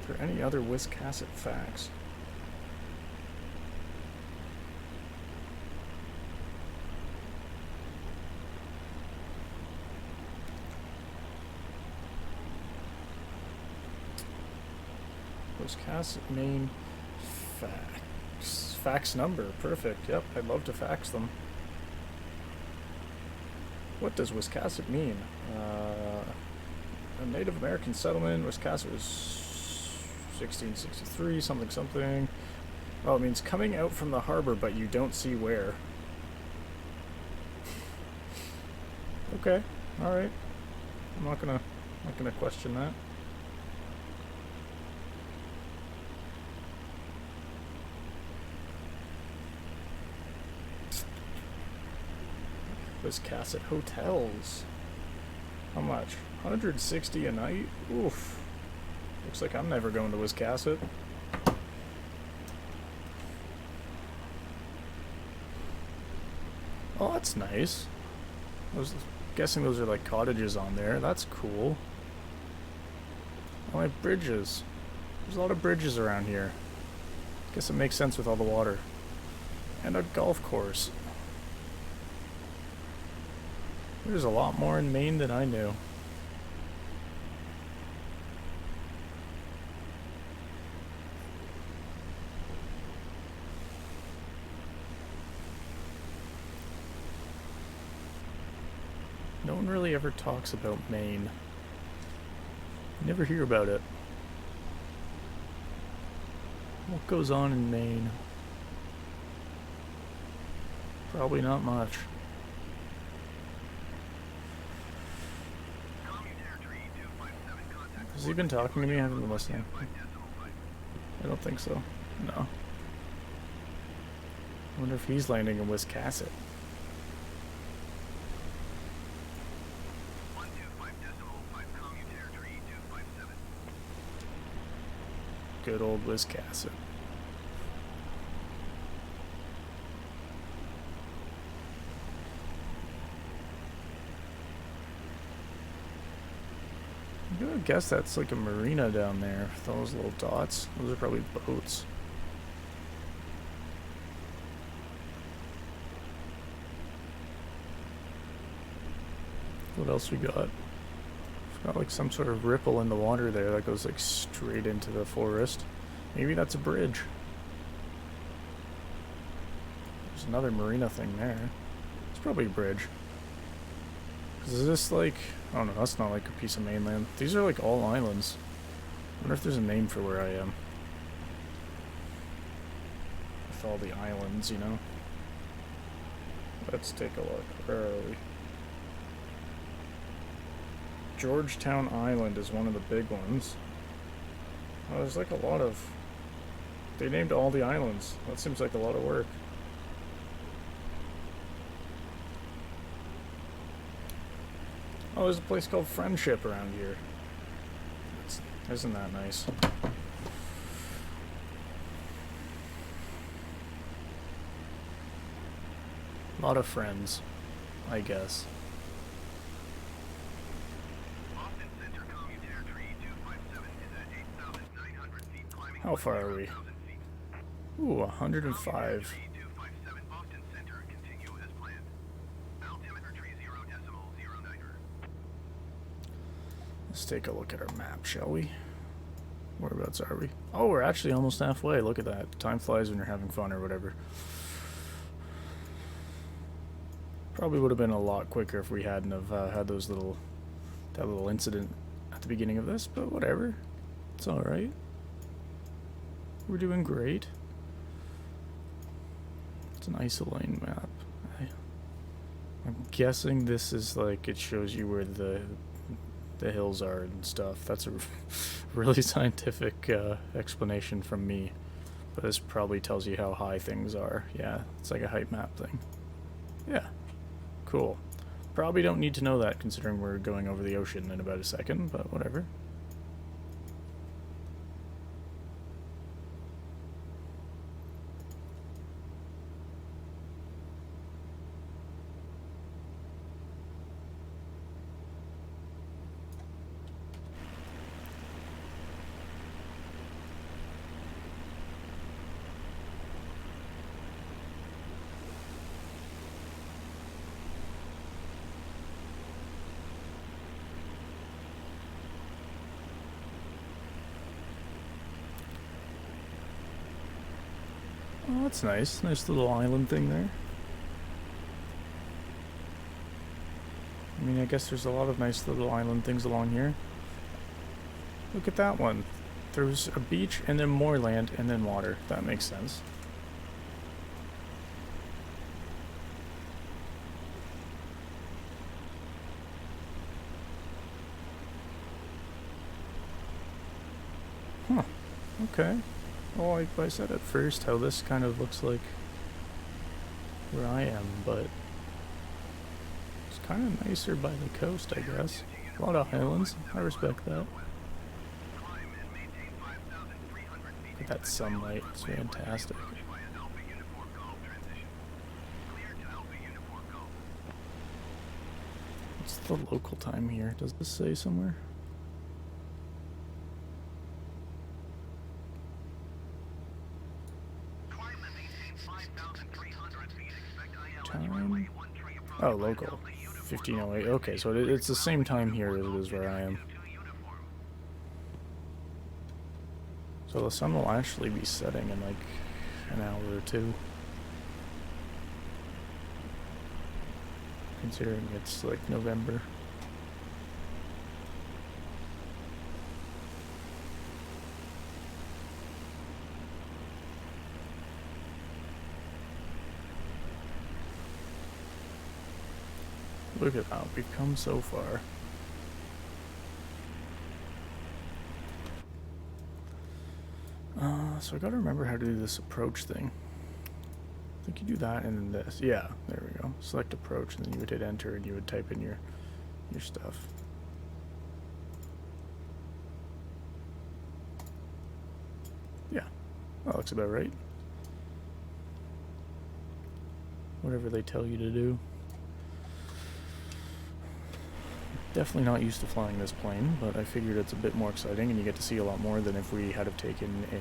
Are there any other Wiscasset facts? Wiscasset, Maine facts. Fax number, perfect. Yep, I'd love to fax them. What does Wiscasset mean? A Native American settlement. Wiscasset was 1663, something. Oh, it means coming out from the harbor, but you don't see where. Okay, all right. I'm not gonna question that. Wiscasset hotels. How much? 160 a night? Oof. Looks like I'm never going to Wiscasset. Oh, that's nice. I was guessing those are like cottages on there. That's cool. Oh, like bridges. There's a lot of bridges around here. Guess it makes sense with all the water. And a golf course. There's a lot more in Maine than I knew. No one really ever talks about Maine. You never hear about it. What goes on in Maine? Probably not much. Has he been talking to me? I haven't been listening. I don't think so. No. I wonder if he's landing in Wiscasset. Good old Wiscasset. I'm gonna guess that's like a marina down there. Those little dots. Those are probably boats. What else we got? We've got like some sort of ripple in the water there that goes like straight into the forest. Maybe that's a bridge. There's another marina thing there. It's probably a bridge. Is this like... Oh no, that's not like a piece of mainland. These are like all islands. I wonder if there's a name for where I am. with all the islands, you know. Let's take a look. Where are we? Georgetown Island is one of the big ones. Oh, there's like a lot of... They named all the islands. That seems like a lot of work. Oh, there's a place called Friendship around here. Isn't that nice? A lot of friends, I guess. Austin Center Commutator Tree 257 is at 8,900 feet, climbing How far are we? 1,000 feet. Ooh, 105. Tree 257 Austin Center, continue as planned. Altimeter tree 0.09er. Let's take a look at our map, shall we? Whereabouts are we? Oh, we're actually almost halfway. Look at that. Time flies when you're having fun or whatever. Probably would have been a lot quicker if we hadn't have had that little incident at the beginning of this, but whatever. It's alright. We're doing great. It's an Isoline Map. I'm guessing this is like, it shows you where the hills are and stuff. That's a really scientific explanation from me. But this probably tells you how high things are. Yeah, it's like a height map thing. Yeah. Cool. Probably don't need to know that considering we're going over the ocean in about a second, but whatever. Oh, that's nice. Nice little island thing there. I mean, I guess there's a lot of nice little island things along here. Look at that one. There's a beach and then more land and then water. That makes sense. Huh. Okay. Well, I said at first how this kind of looks like where I am, but it's kind of nicer by the coast, I guess. A lot of islands. I respect that. Look at that sunlight. It's fantastic. What's the local time here? Does this say somewhere? Time? Oh, local. 15:08. Okay, so it's the same time here as it is where I am. So the sun will actually be setting in like an hour or two. Considering it's like November. Look at that, we've come so far. So I gotta remember how to do this approach thing. I think you do that and then this. Yeah, there we go. Select approach and then you would hit enter and you would type in your stuff. Yeah, that looks about right. Whatever they tell you to do. Definitely not used to flying this plane, but I figured it's a bit more exciting and you get to see a lot more than if we had have taken a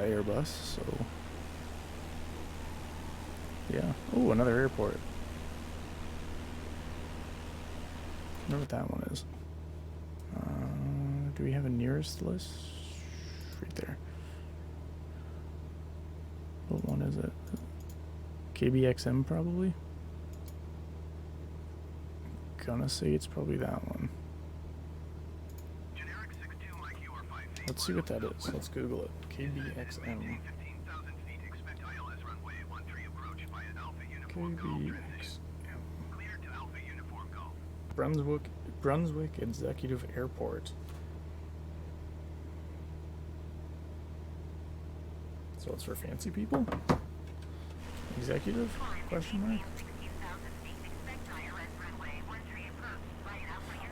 Airbus, so... Yeah. Oh, another airport. I wonder what that one is. Do we have a nearest list? Right there. What one is it? KBXM probably? Gonna say it's probably that one. Let's see what that is. Let's Google it. KBXM. 15,000 feet, expect ILS runway KBX. Clear to Alpha Uniform Golf. Brunswick Executive Airport. So it's for fancy people? Executive? Question mark?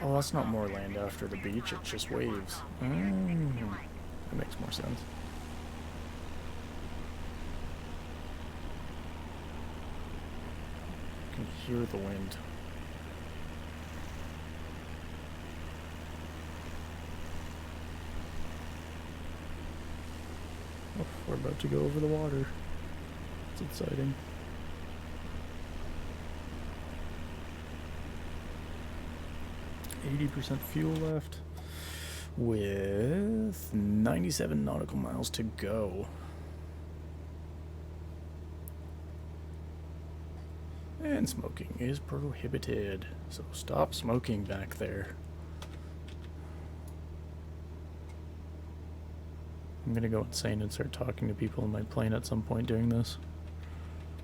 Oh, that's not more land after the beach, it's just waves. That makes more sense. I can hear the wind. Oh, we're about to go over the water. It's exciting. %, fuel left with 97 nautical miles to go. And smoking is prohibited, so stop smoking back there. I'm gonna go insane and start talking to people in my plane at some point during this.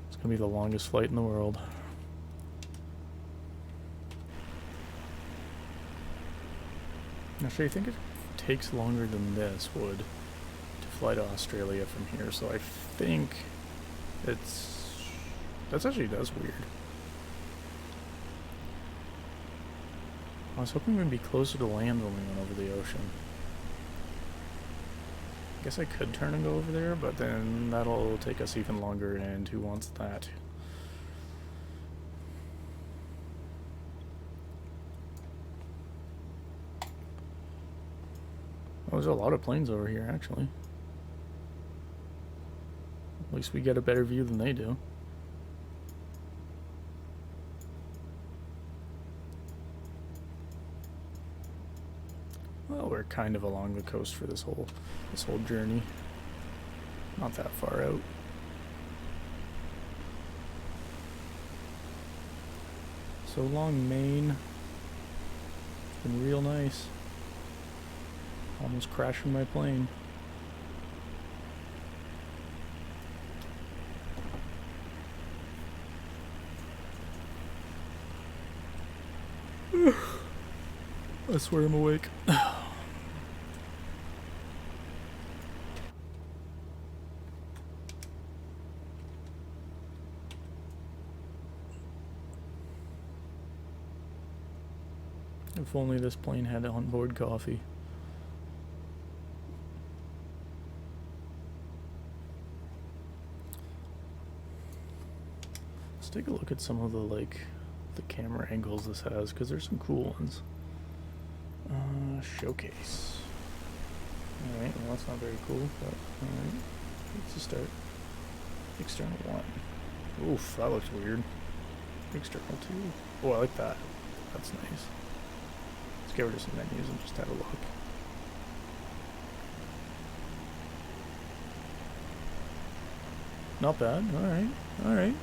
It's gonna be the longest flight in the world. Actually, I think it takes longer than this would to fly to Australia from here, so I think that's weird. I was hoping we'd be closer to land when we went over the ocean. I guess I could turn and go over there, but then that'll take us even longer, and who wants that? Oh, there's a lot of planes over here, actually. At least we get a better view than they do. Well, we're kind of along the coast for this whole journey. Not that far out. So long, Maine. It's been real nice. Almost crashing my plane. I swear I'm awake. If only this plane had onboard coffee. Let's take a look at some of the camera angles this has, because there's some cool ones. Showcase. Alright, well that's not very cool, but alright. Let's just start. External 1. Oof, that looks weird. External 2. Oh, I like that. That's nice. Let's get rid of some menus and just have a look. Not bad. Alright. Alright.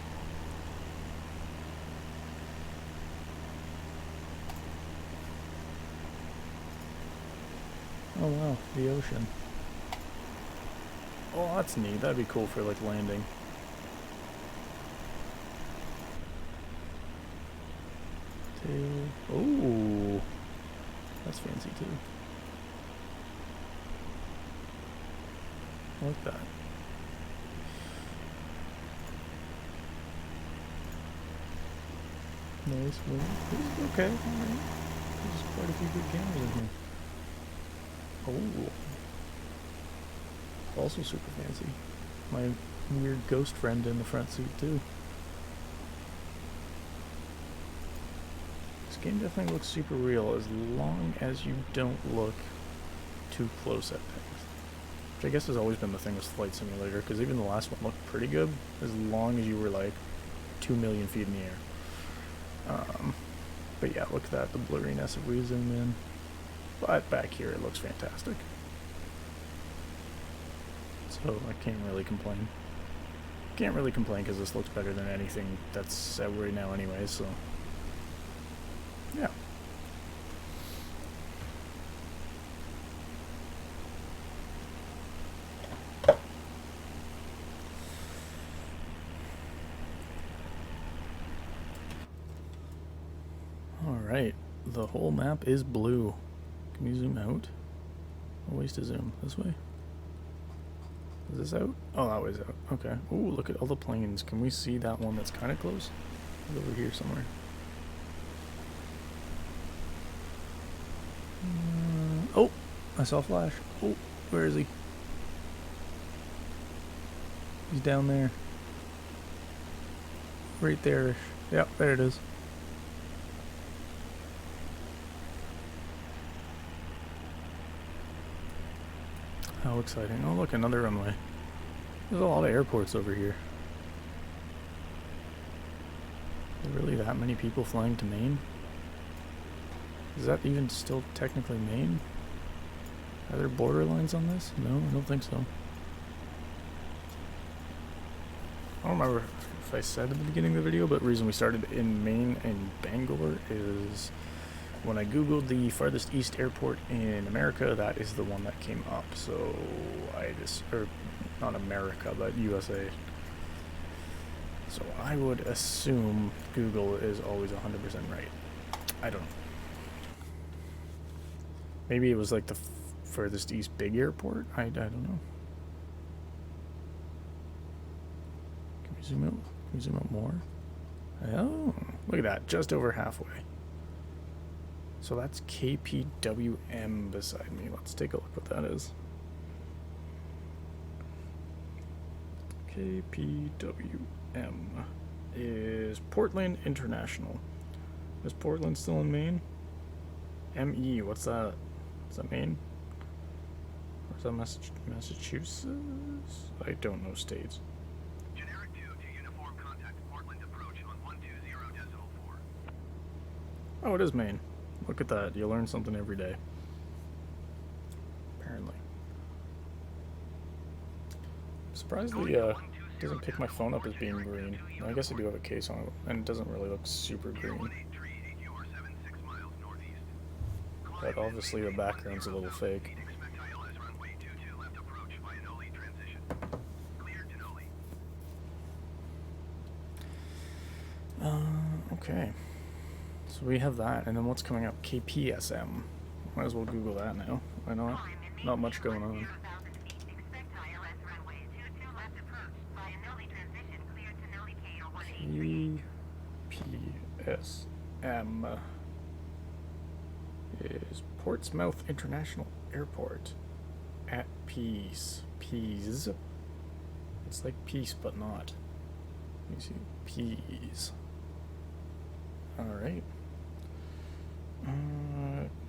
Oh wow, the ocean. Oh, that's neat. That'd be cool for landing. Oh, that's fancy too. I like that. Nice. Okay, alright. There's quite a few good cameras in here. Oh. Also super fancy. My weird ghost friend in the front seat too. This game definitely looks super real as long as you don't look too close at things. Which I guess has always been the thing with Flight Simulator, because even the last one looked pretty good as long as you were 2 million feet in the air. But yeah, look at that, the blurriness if we zoom in. But back here it looks fantastic. So I can't really complain. Can't really complain because this looks better than anything that's out right now anyway, so yeah. The whole map is blue. Can you zoom out? No ways to zoom. This way? Is this out? Oh, that way's out. Okay. Ooh, look at all the planes. Can we see that one that's kind of close? It's over here somewhere. Oh, I saw a flash. Oh, where is he? He's down there. Right there. Yep, there it is. How exciting. Oh, look, another runway. There's a lot of airports over here. Are there really that many people flying to Maine? Is that even still technically Maine? Are there border lines on this? No, I don't think so. I don't remember if I said at the beginning of the video, but the reason we started in Maine and Bangor is when I googled the farthest east airport in America, that is the one that came up. So I just, or not America, but USA. So I would assume Google is always 100% right. I don't know. Maybe it was like the furthest east big airport? I don't know. Can we zoom out? Can we zoom out more? Oh, look at that. Just over halfway. So that's KPWM beside me. Let's take a look what that is. KPWM is Portland International. Is Portland still in Maine? ME, what's that? Is that Maine? Or is that Massachusetts? I don't know states. Generic 2 to uniform contact Portland approach on 120.4. Oh, it is Maine. Look at that. You learn something every day. Apparently. I'm surprised the doesn't pick my phone up as being green. I guess I do have a case on it, and it doesn't really look super green. But obviously the background's a little fake. Okay. So we have that, and then what's coming up? KPSM. Might as well Google that now. Why not? Not much going on. KPSM is Portsmouth International Airport at Peace. Peas. It's like peace, but not. Let me see. Peas. Alright.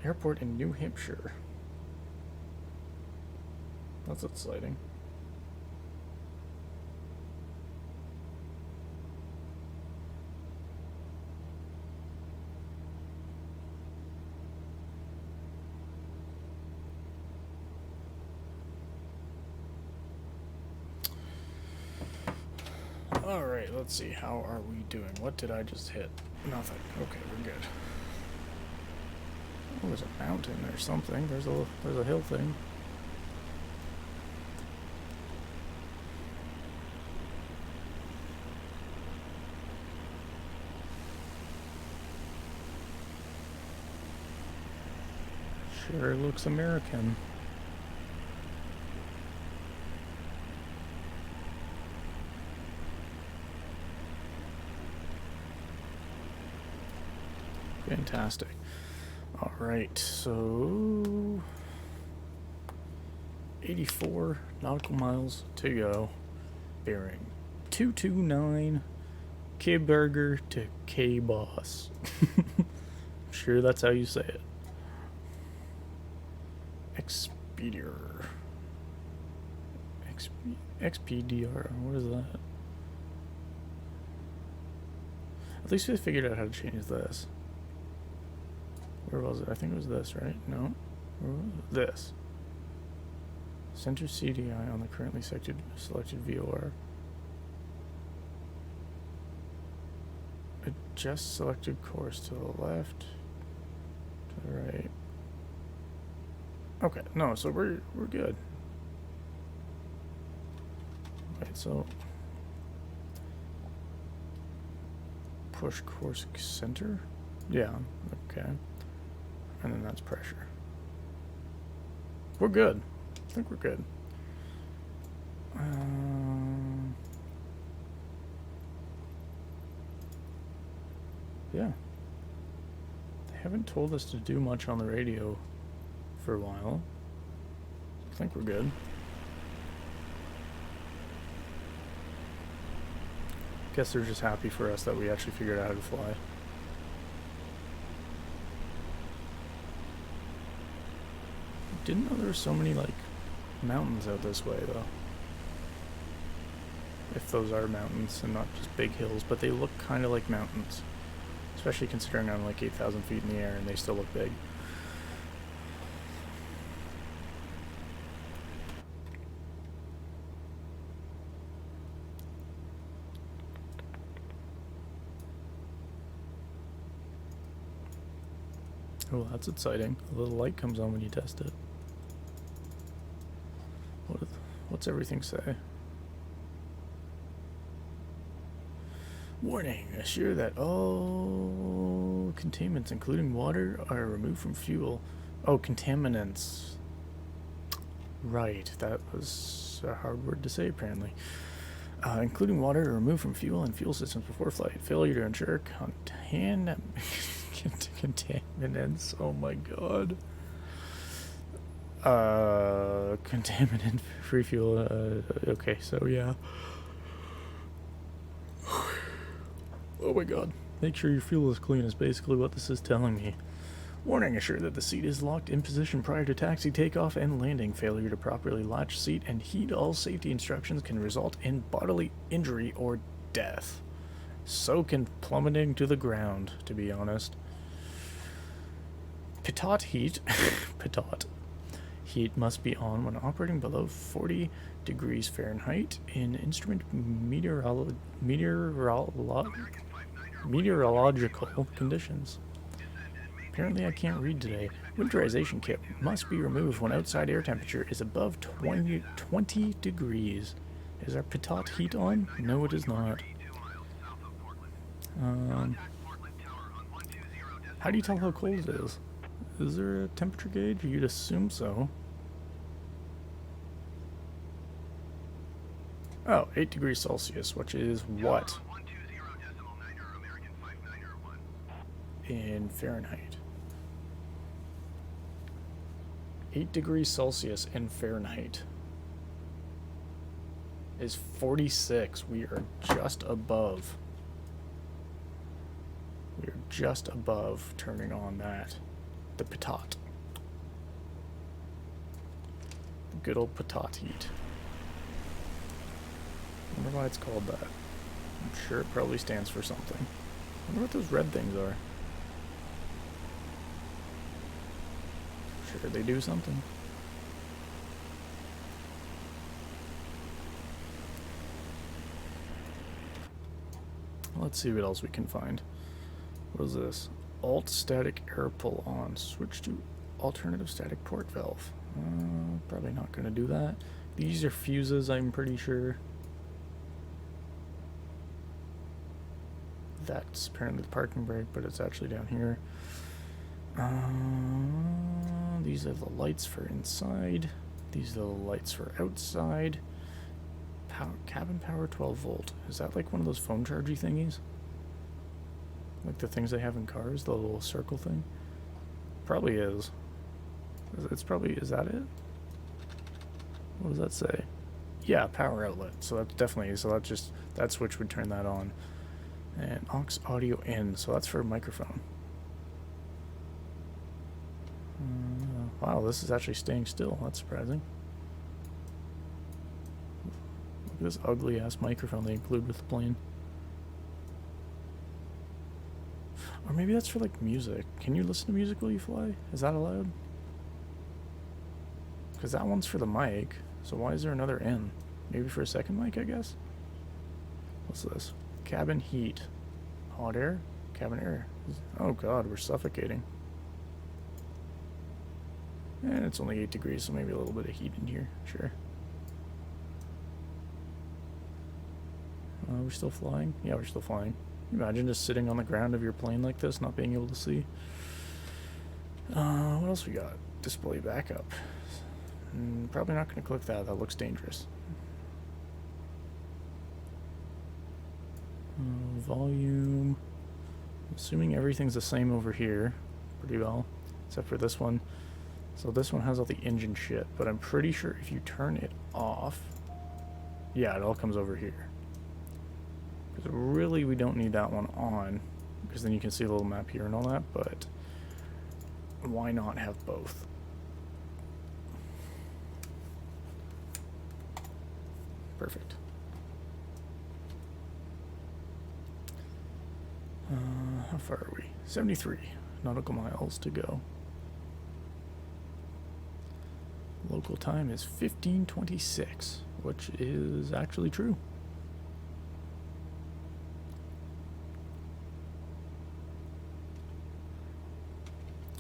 Airport in New Hampshire. That's exciting. Alright, let's see. How are we doing? What did I just hit? Nothing. Okay, we're good. Oh, there's a mountain or something. There's a hill thing. Sure looks American. Fantastic. All right, so 84 nautical miles to go. Bearing 229 K-Burger to K-Boss. I'm sure that's how you say it. Expeditor. XPDR. What is that? At least we figured out how to change this. Where was it? I think it was this, right? No. Where was it? This. Center CDI on the currently selected VOR. Adjust selected course to the left. To the right. Okay, no, so we're good. Right, so push course center? Yeah, okay. and that's pressure. We're good. I think we're good. Yeah. They haven't told us to do much on the radio for a while. I think we're good. Guess they're just happy for us that we actually figured out how to fly. Didn't know there were so many, like, mountains out this way, though. If those are mountains and not just big hills, but they look kind of like mountains. Especially considering I'm like 8,000 feet in the air and they still look big. Oh, that's exciting. A little light comes on when you test it. What's everything say? Warning, assure that all contaminants, including water, are removed from fuel. Oh, contaminants. Right, that was a hard word to say, apparently. Including water, are removed from fuel and fuel systems before flight. Failure to ensure contaminants. Oh my god. Contaminant free fuel. Okay, so yeah. Oh my god. Make sure your fuel is clean is basically what this is telling me. Warning, assure that the seat is locked in position prior to taxi, takeoff, and landing. Failure to properly latch seat and heed all safety instructions can result in bodily injury or death. So can plummeting to the ground, to be honest. Pitot heat. Pitot heat must be on when operating below 40 degrees Fahrenheit in instrument meteorological conditions. Apparently I can't read today. Winterization kit must be removed when outside air temperature is above 20 degrees. Is our pitot heat on? No, it is not. How do you tell how cold it is? Is there a temperature gauge? You'd assume so. Oh, 8 degrees Celsius, which is what? In Fahrenheit. 8 degrees Celsius in Fahrenheit is 46. We are just above. We are just above turning on that. The pitot. The good old pitot heat. I wonder why it's called that. I'm sure it probably stands for something. I wonder what those red things are. Sure they do something. Let's see what else we can find. What is this? Alt static air pull on. Switch to alternative static port valve. Probably not going to do that. These are fuses, I'm pretty sure. That's apparently the parking brake, but it's actually down here. These are the lights for inside. These are the lights for outside. Cabin power 12 volt. Is that like one of those phone chargy thingies? Like the things they have in cars, the little circle thing? Probably is. It's probably, is that it? What does that say? Yeah, power outlet. So that's definitely, so that's just, that switch would turn that on. And aux audio in, so that's for a microphone. Wow, this is actually staying still. That's surprising. Look at this ugly ass microphone they include with the plane. Or maybe that's for like music. Can you listen to music while you fly? Is that allowed? Because that one's for the mic. So why is there another in? Maybe for a second mic, I guess? What's this? Cabin heat. Hot air? Cabin air. Oh god, we're suffocating. And it's only 8 degrees, so maybe a little bit of heat in here. Sure. We're still flying? Yeah, we're still flying. Imagine just sitting on the ground of your plane like this, not being able to see. What else we got? Display backup. Probably not going to click that. That looks dangerous. Volume. I'm assuming everything's the same over here. Pretty well. Except for this one. So this one has all the engine shit. But I'm pretty sure if you turn it off... Yeah, it all comes over here. Because really we don't need that one on. Because then you can see the little map here and all that. But why not have both? Perfect. How far are we? 73 nautical miles to go. Local time is 15:26, which is actually true.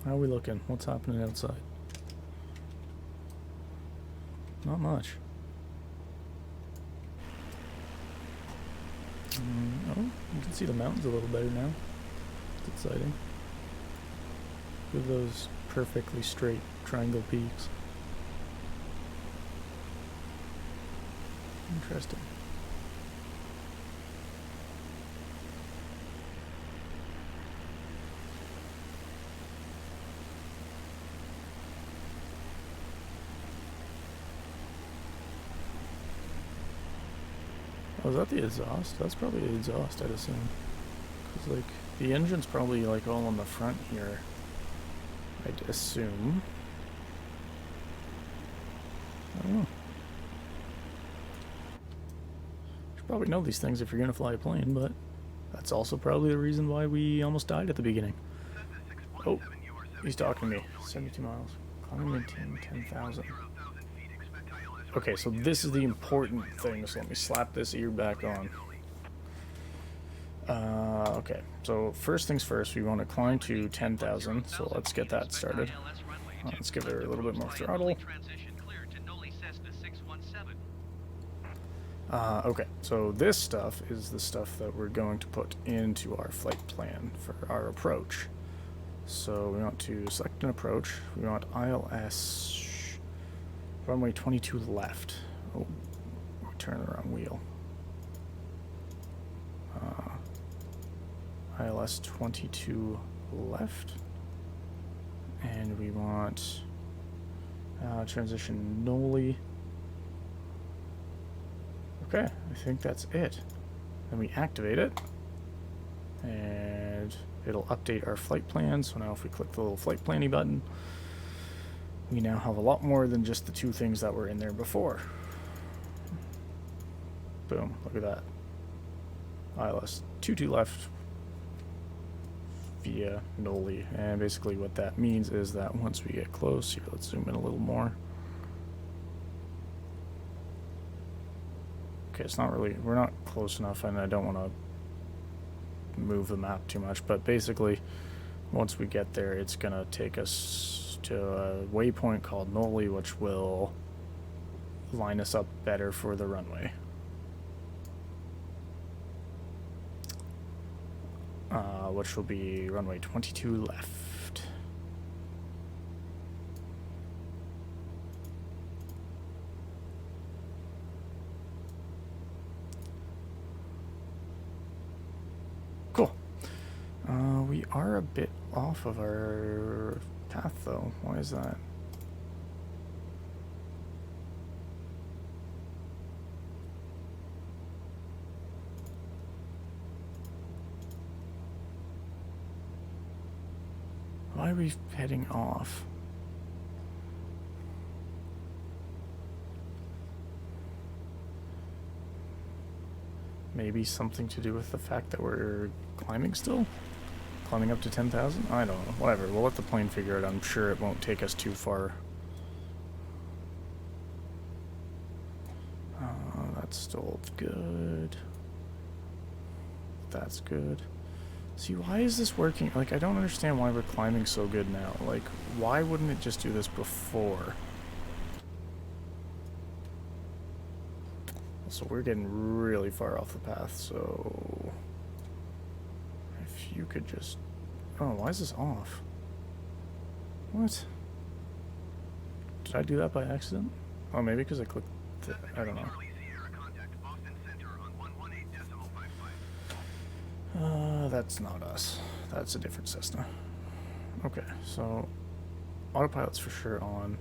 How are we looking? What's happening outside? Not much. Oh, you can see the mountains a little better now. It's exciting. Look at those perfectly straight triangle peaks. Interesting. Oh, is that the exhaust? That's probably the exhaust, I'd assume. Because, like, the engine's probably, like, all on the front here. I'd assume. I don't know. You should probably know these things if you're going to fly a plane, but that's also probably the reason why we almost died at the beginning. Oh, he's talking to me. 72 miles. Climbing maintain 10,000. Okay, so this is the important thing, so let me slap this ear back on. Okay, so first things first, we want to climb to 10,000, so let's get that started. Let's give her a little bit more throttle. Okay, so this stuff is the stuff that we're going to put into our flight plan for our approach. So we want to select an approach. We want ILS... runway 22 left. Oh, turn the wrong wheel. ILS 22 left. And we want transition nollie. Okay, I think that's it. Then we activate it. And it'll update our flight plan. So now if we click the little flight planning button, we now have a lot more than just the two things that were in there before. Boom, look at that. ILS 22 left via nollie. And basically what that means is that once we get close, here, let's zoom in a little more. Okay, it's not really, we're not close enough, and I don't want to move the map too much, but basically once we get there, it's going to take us to a waypoint called nollie, which will line us up better for the runway. Which will be runway 22 left. Cool. We are a bit off of our path, though. Why is that? Why are we heading off? Maybe something to do with the fact that we're climbing still? Climbing up to 10,000? I don't know. Whatever. We'll let the plane figure it. I'm sure it won't take us too far. That's still good. That's good. See, why is this working? Like, I don't understand why we're climbing so good now. Like, why wouldn't it just do this before? So we're getting really far off the path, so... if you could just... oh, why is this off? What? Did I do that by accident? Oh, maybe because I clicked. I don't know. Charlie Sierra, contact Boston Center on 118.55. That's not us. That's a different Cessna. Okay, so autopilot's for sure on.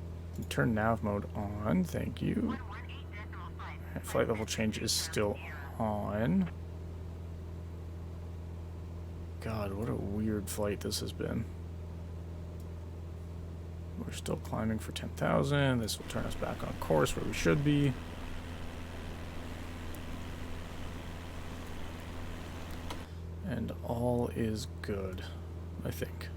Turn nav mode on. Thank you. 118.5. And flight level change is still on. God, what a weird flight this has been. We're still climbing for 10,000. This will turn us back on course where we should be. And all is good, I think.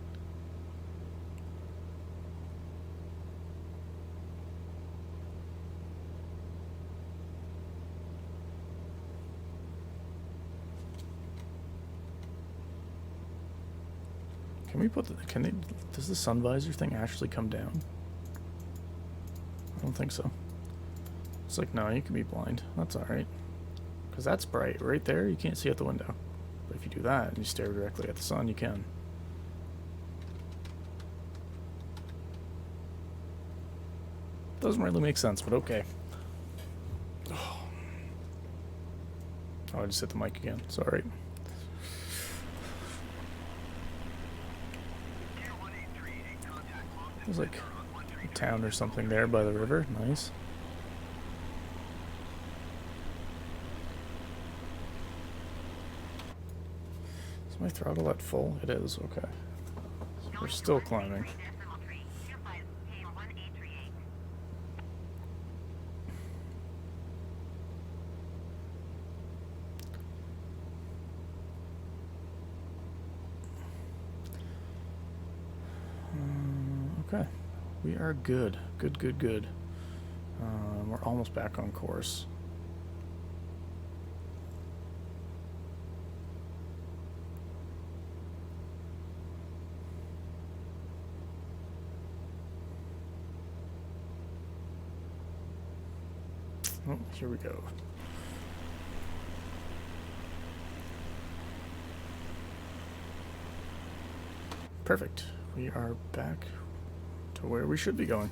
Can we put the, does the sun visor thing actually come down? I don't think so. It's like, no, you can be blind. That's alright. Because that's bright. Right there, you can't see out the window. But if you do that and you stare directly at the sun, you can. Doesn't really make sense, but okay. Oh, I just hit the mic again. Sorry. There's like a town or something there by the river. Nice. Is my throttle at full? It is. Okay. So we're still climbing. Okay, we are good. Good. We're almost back on course. Oh, here we go. Perfect. We are back to where we should be going.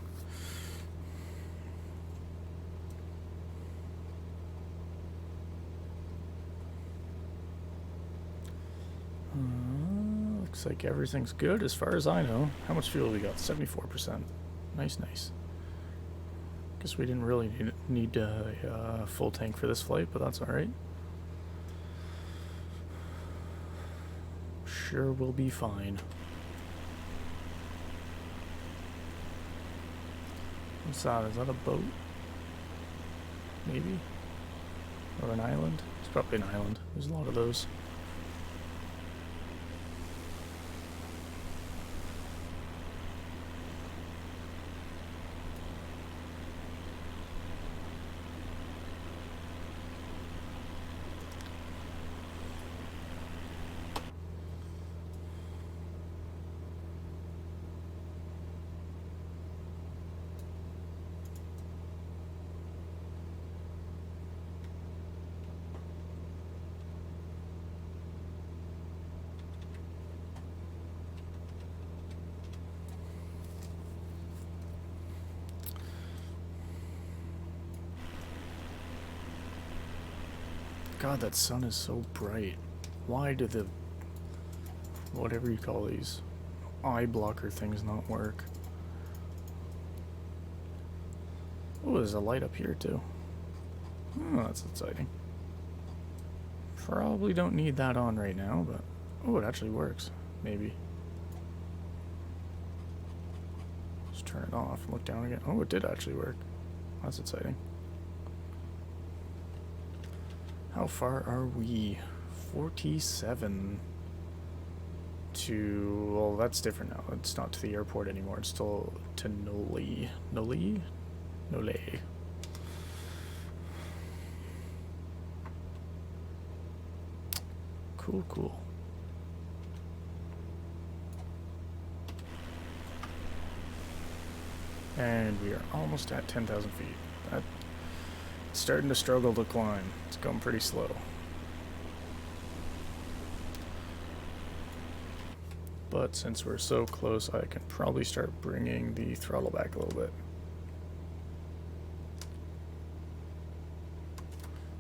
Looks like everything's good as far as I know. How much fuel we got? 74%. Nice. Guess we didn't really need a full tank for this flight, but that's alright. Sure, we'll be fine. What's that? Is that a boat? Maybe? Or an island? It's probably an island. There's a lot of those. God, that sun is so bright. Why do the, whatever you call these, eye blocker things not work? Oh, there's a light up here too. Oh, that's exciting. Probably don't need that on right now, but oh, it actually works. Maybe. Just turn it off and look down again. Oh, it did actually work. That's exciting. How far are we? 47 to... Well, that's different now. It's not to the airport anymore. It's still to Nole. Nole? Nole. Cool. And we are almost at 10,000 feet. That's starting to struggle to climb. It's going pretty slow. But since we're so close, I can probably start bringing the throttle back a little bit.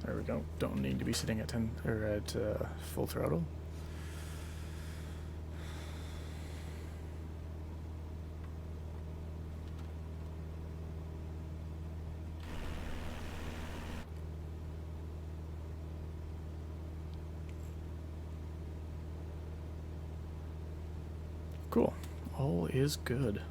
There we go. Don't need to be sitting at 10 or at full throttle. Cool. All is good.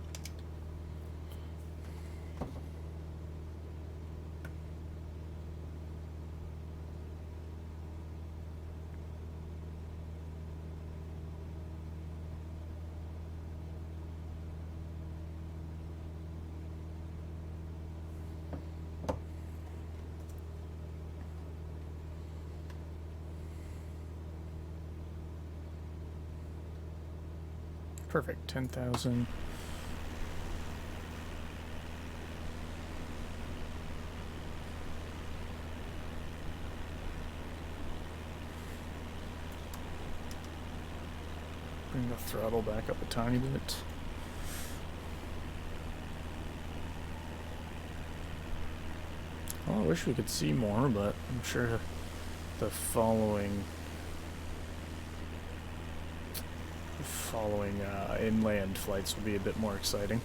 Perfect. 10,000. Bring the throttle back up a tiny bit. Oh, I wish we could see more, but I'm sure the following inland flights will be a bit more exciting.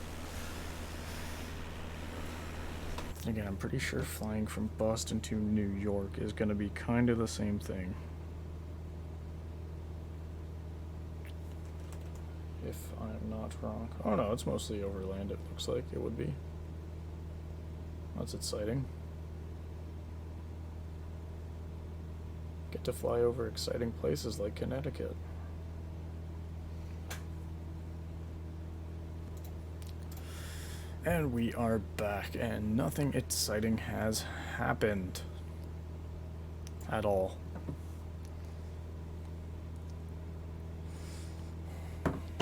Again, I'm pretty sure flying from Boston to New York is going to be kind of the same thing. If I'm not wrong. Oh no, it's mostly overland, it looks like it would be. That's exciting. Get to fly over exciting places like Connecticut. And we are back, and nothing exciting has happened at all.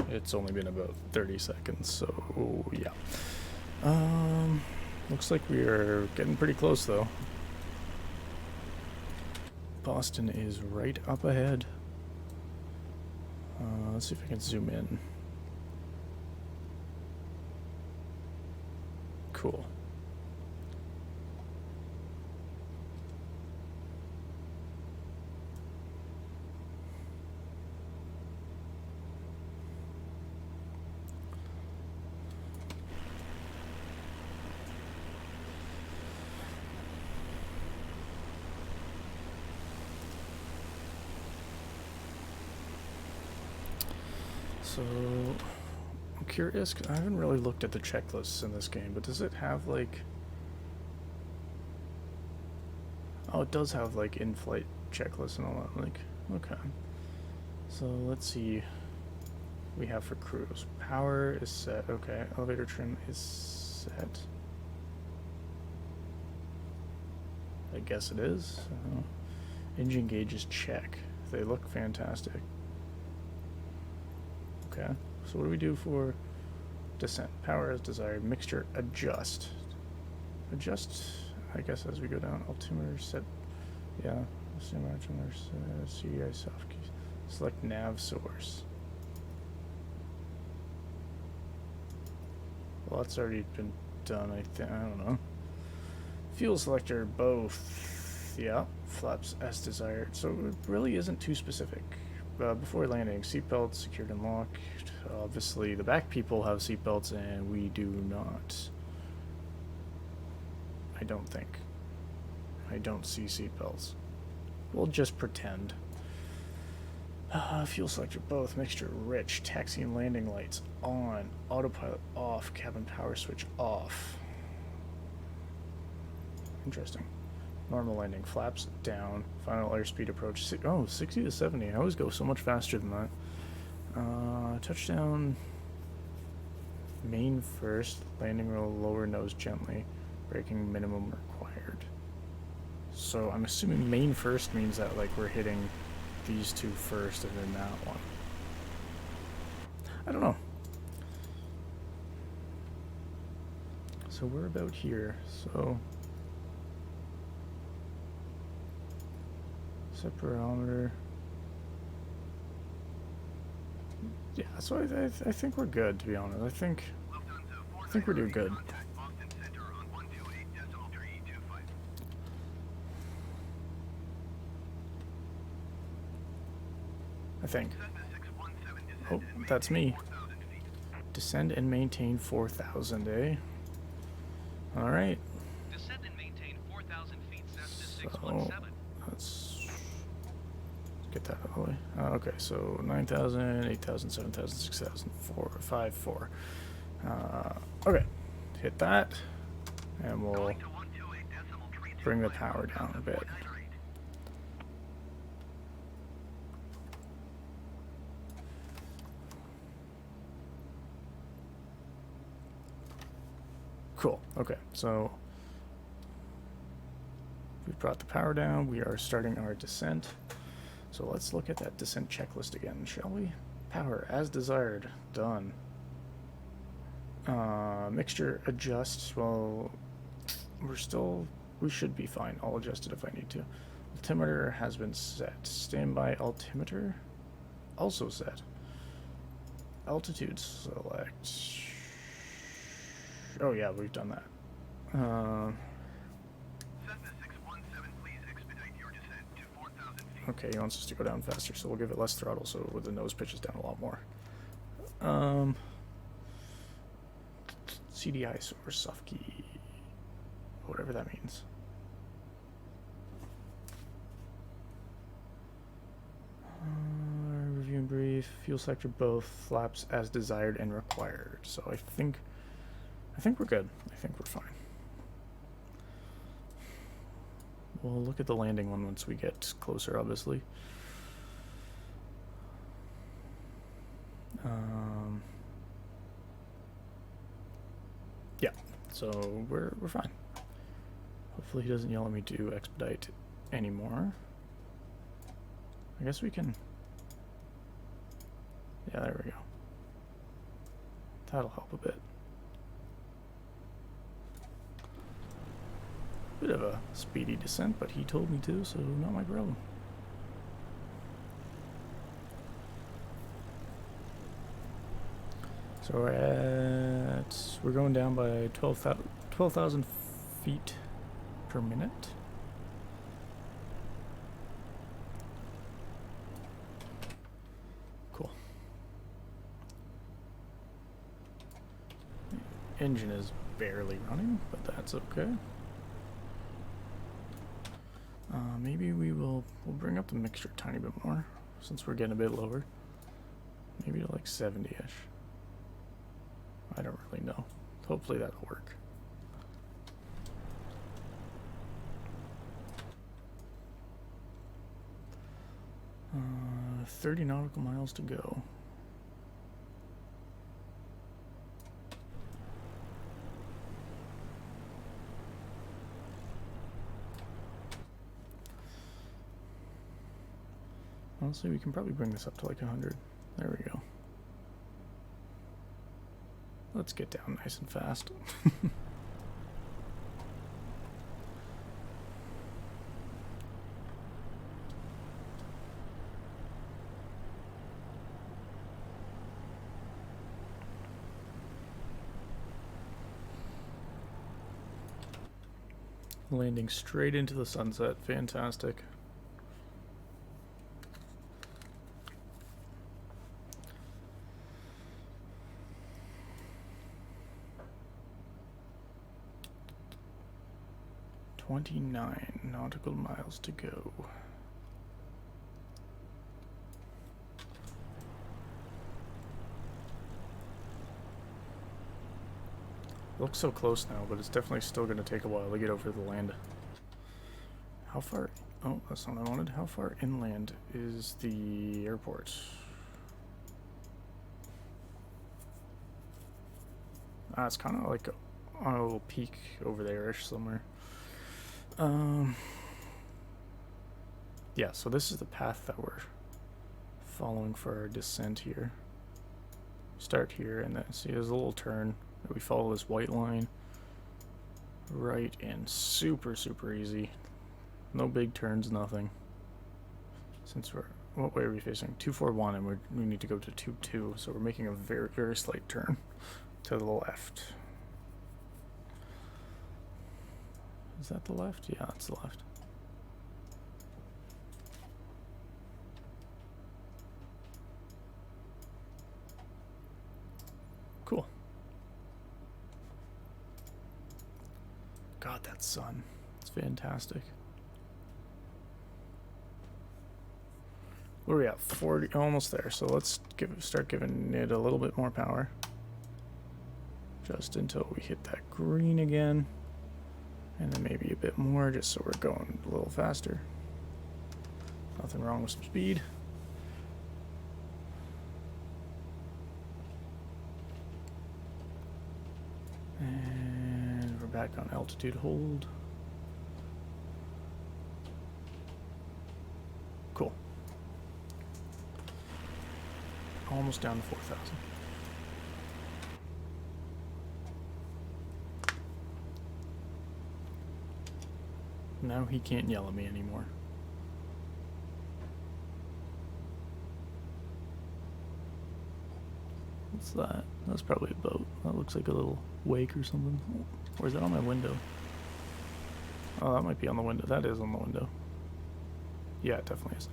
It's only been about 30 seconds, so yeah. Looks like we are getting pretty close though. Boston is right up ahead. Let's see if I can zoom in. Cool. So, I'm curious, 'cause I haven't really looked at the checklists in this game, but does it have like... Oh, it does have like in-flight checklists and all that, like, okay. So let's see, we have for cruise. Power is set, okay. Elevator trim is set. I guess it is. Engine gauges check. They look fantastic. Okay, so what do we do for descent? Power as desired. Mixture adjust. Adjust, I guess, as we go down. Altimeter set. Yeah. CDI soft keys. Select nav source. Well, that's already been done, I think. I don't know. Fuel selector, both. Yeah. Flaps as desired. So it really isn't too specific. Before landing, seatbelts secured and locked. Obviously, the back people have seatbelts, and we do not. I don't think. I don't see seatbelts. We'll just pretend. Fuel selector, both. Mixture rich. Taxi and landing lights on. Autopilot off. Cabin power switch off. Interesting. Normal landing, flaps down, final airspeed approach, 60 to 70, I always go so much faster than that. Touchdown, main first, landing roll, lower nose gently, braking minimum required. So I'm assuming main first means that like we're hitting these two first and then that one. I don't know. So we're about here, so... Set parameter. Yeah, so I think we're good, to be honest. I think we're doing good. Contact Boston Center on 128.325. I think. Cessna 617 descend Oh, and that's maintain me. 4,000 feet. Descend and maintain 4,000, eh? All right. Descend and maintain 4,000 feet, Cessna So 617. let's get that out of the way. Okay, so 9,000, 8,000, 7,000, 6,000, 4, 5, 4. Okay, hit that, and we'll Going to 128.325. bring the power down a bit. 498. Cool. Okay, so we've brought the power down. We are starting our descent. So let's look at that descent checklist again, shall we? Power as desired. Done. Mixture adjust. Well, we should be fine. I'll adjust it if I need to. Altimeter has been set. Standby altimeter also set. Altitude select. Oh yeah, we've done that. Cessna 617, please expedite your descent to 4,000 feet. Okay, he wants us to go down faster, so we'll give it less throttle so the nose pitches down a lot more. CDI source Sufkey, whatever that means. Review and brief, fuel sector both, flaps as desired and required. So I think we're good. I think we're fine. We'll look at the landing one once we get closer, obviously. Yeah, so we're fine. Hopefully he doesn't yell at me to expedite anymore. I guess we can. Yeah, there we go. That'll help a bit. Bit of a speedy descent, but he told me to, so not my problem. So we're going down by 12,000 feet per minute. Cool. The engine is barely running, but that's okay. Maybe we'll bring up the mixture a tiny bit more since we're getting a bit lower. Maybe to like 70-ish. I don't really know. Hopefully that'll work. 30 nautical miles to go. Honestly, we can probably bring this up to like 100. There we go. Let's get down nice and fast. Landing straight into the sunset. Fantastic. .29 nautical miles to go. Looks so close now, but it's definitely still going to take a while to get over the land. How far? Oh, that's not what I wanted. How far inland is the airport? It's kind of like on a little peak over there-ish somewhere. Yeah, so this is the path that we're following for our descent here. Start here, and then see there's a little turn. We follow this white line right in. Super easy. No big turns, nothing. Since we're what way are we facing? 241, and we need to go to 22, so we're making a very, very slight turn to the left. Is that the left? Yeah, that's the left. Cool. God, that sun. It's fantastic. Where are we at? 40, almost there. So let's start giving it a little bit more power. Just until we hit that green again. And then maybe a bit more, just so we're going a little faster. Nothing wrong with some speed. And we're back on altitude hold. Cool. Almost down to 4,000. Now he can't yell at me anymore. What's that? That's probably a boat. That looks like a little wake or something. Or is that on my window? Oh, that might be on the window. That is on the window. Yeah, it definitely is.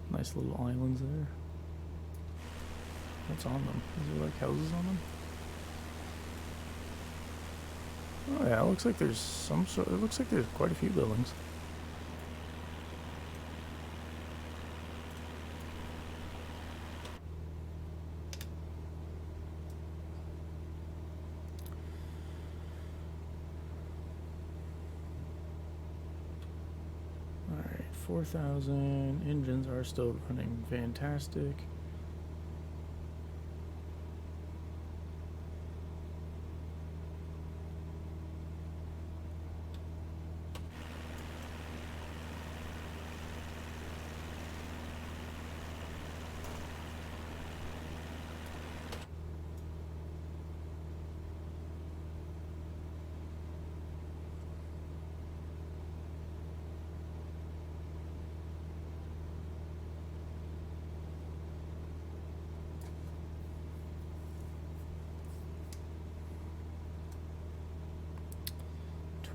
Nice little islands there. What's on them? Is there like houses on them? Oh yeah, it looks like there's some sort. It looks like there's quite a few buildings. All right, 4,000 engines are still running fantastic.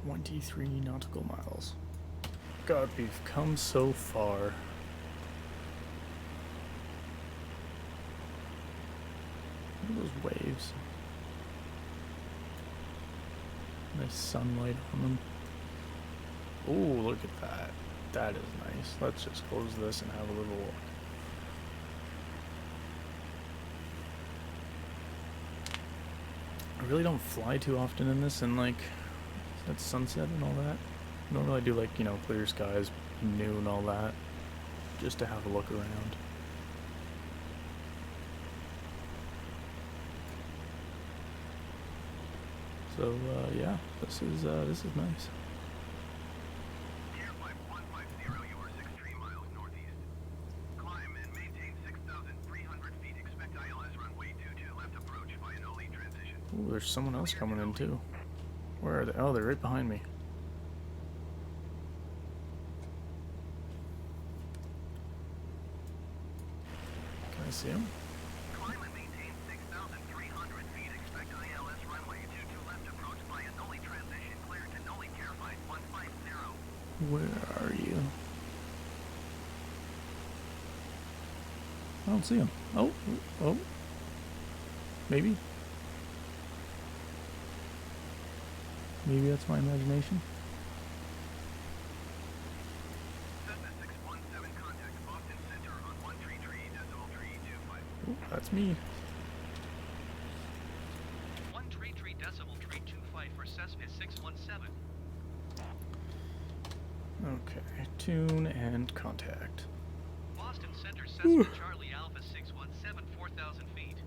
.23 nautical miles. God, we've come so far. Look at those waves. Nice sunlight on them. Oh, look at that. That is nice. Let's just close this and have a little look. I really don't fly too often in this, and like at sunset and all that. Normally I do like, you know, clear skies, noon, all that, just to have a look around. So yeah, this is nice. Airflight 150, you are 63 miles northeast. Climb and maintain 6,300 feet. Expect ILS runway 22 left approach via no lead transition. Ooh, there's someone else coming in too. Where are they? Oh, they're right behind me. Can I see them? Climb and maintain 6,300 feet. Expect ILS runway 22 left approach via no lead transition. Clear to no lead airflight 150. Where are you? I don't see them. Oh, oh. Maybe. Maybe that's my imagination. Cessna 617 contact Boston Center on 133.325. Oh, that's me. 133.325 for Cessna 617. Okay, tune and contact. Boston Center, Cessna Charlie Alpha 617, 4,000 feet.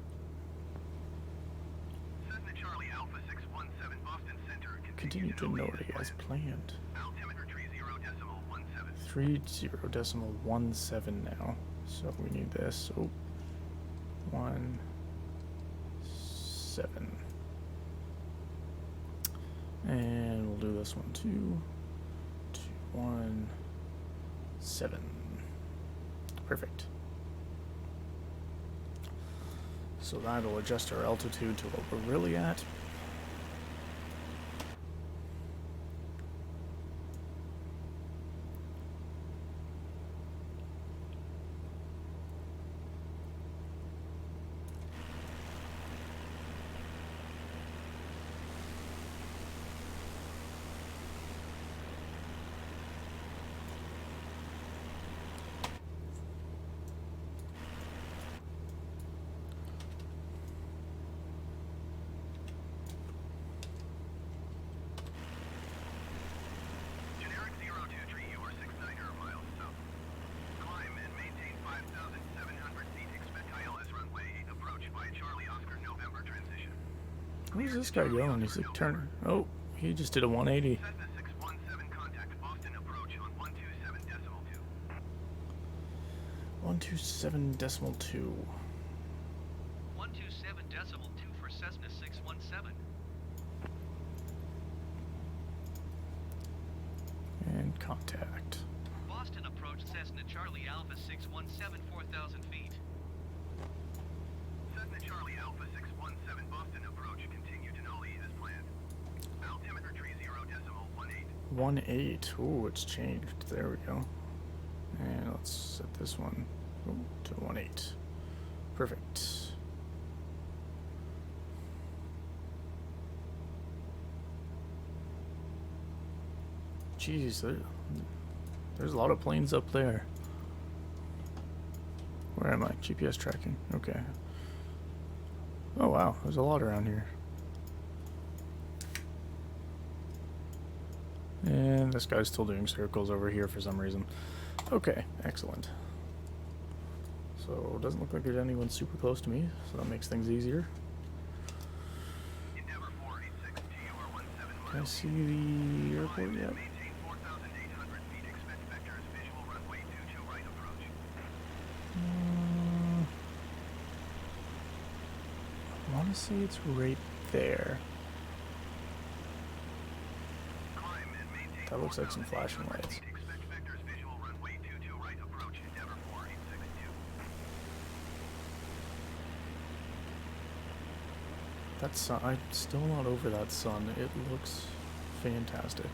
Cessna Charlie Alpha 617 Boston Center. Continue to north as planned. Altimeter 30.17. 30.17 now. So we need this. Oh, 17. And we'll do this one too. 2, 1, 7. Perfect. So that'll adjust our altitude to what we're really at. Generic 023, you are 69er miles south. Climb and maintain 5,700 feet. Expect ILS runway 8 approach by Charlie Oscar November transition. Where's this guy going? He's like turning. Oh, he just did a 180. Cessna 617 contact Boston approach on 127.2. 127.2. 127.2 for Cessna 617. And contact. Boston approach Cessna Charlie Alpha 617, 4,000 feet. Cessna Charlie Alpha 617 Boston approach. Continue to Nolly as planned. Altimeter 30.18. 1.8. Ooh, it's changed. There we go. And let's set this one to 1.8. Perfect. Jeez, there's a lot of planes up there. Where am I? GPS tracking. Okay. Oh wow, there's a lot around here. And this guy's still doing circles over here for some reason. Okay, excellent. So it doesn't look like there's anyone super close to me, so that makes things easier. Endeavor 486 to you are 17 Can I miles. see the airport yet? Maintain 4,800 feet. Expect vectors visual runway 22 right approach. I want to say it's right there. Climb and maintain That looks like some flashing 4,800 lights. feet. Expect vectors visual runway 22 right approach. Endeavor 4862. That sun, I'm still not over that sun. It looks fantastic.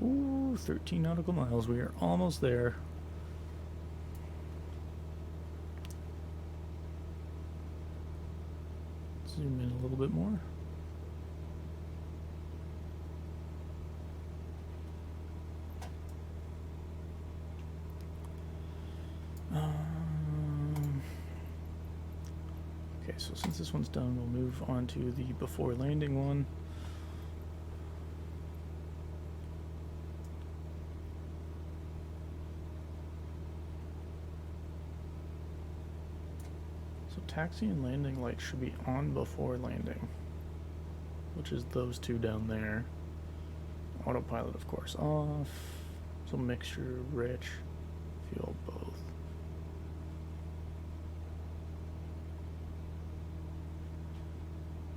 Ooh, 13 nautical miles. We are almost there. Zoom in a little bit more. Okay, so since this one's done, we'll move on to the before landing one. So taxi and landing lights should be on before landing, which is those two down there. Autopilot, of course, off. So mixture, rich, fuel, both.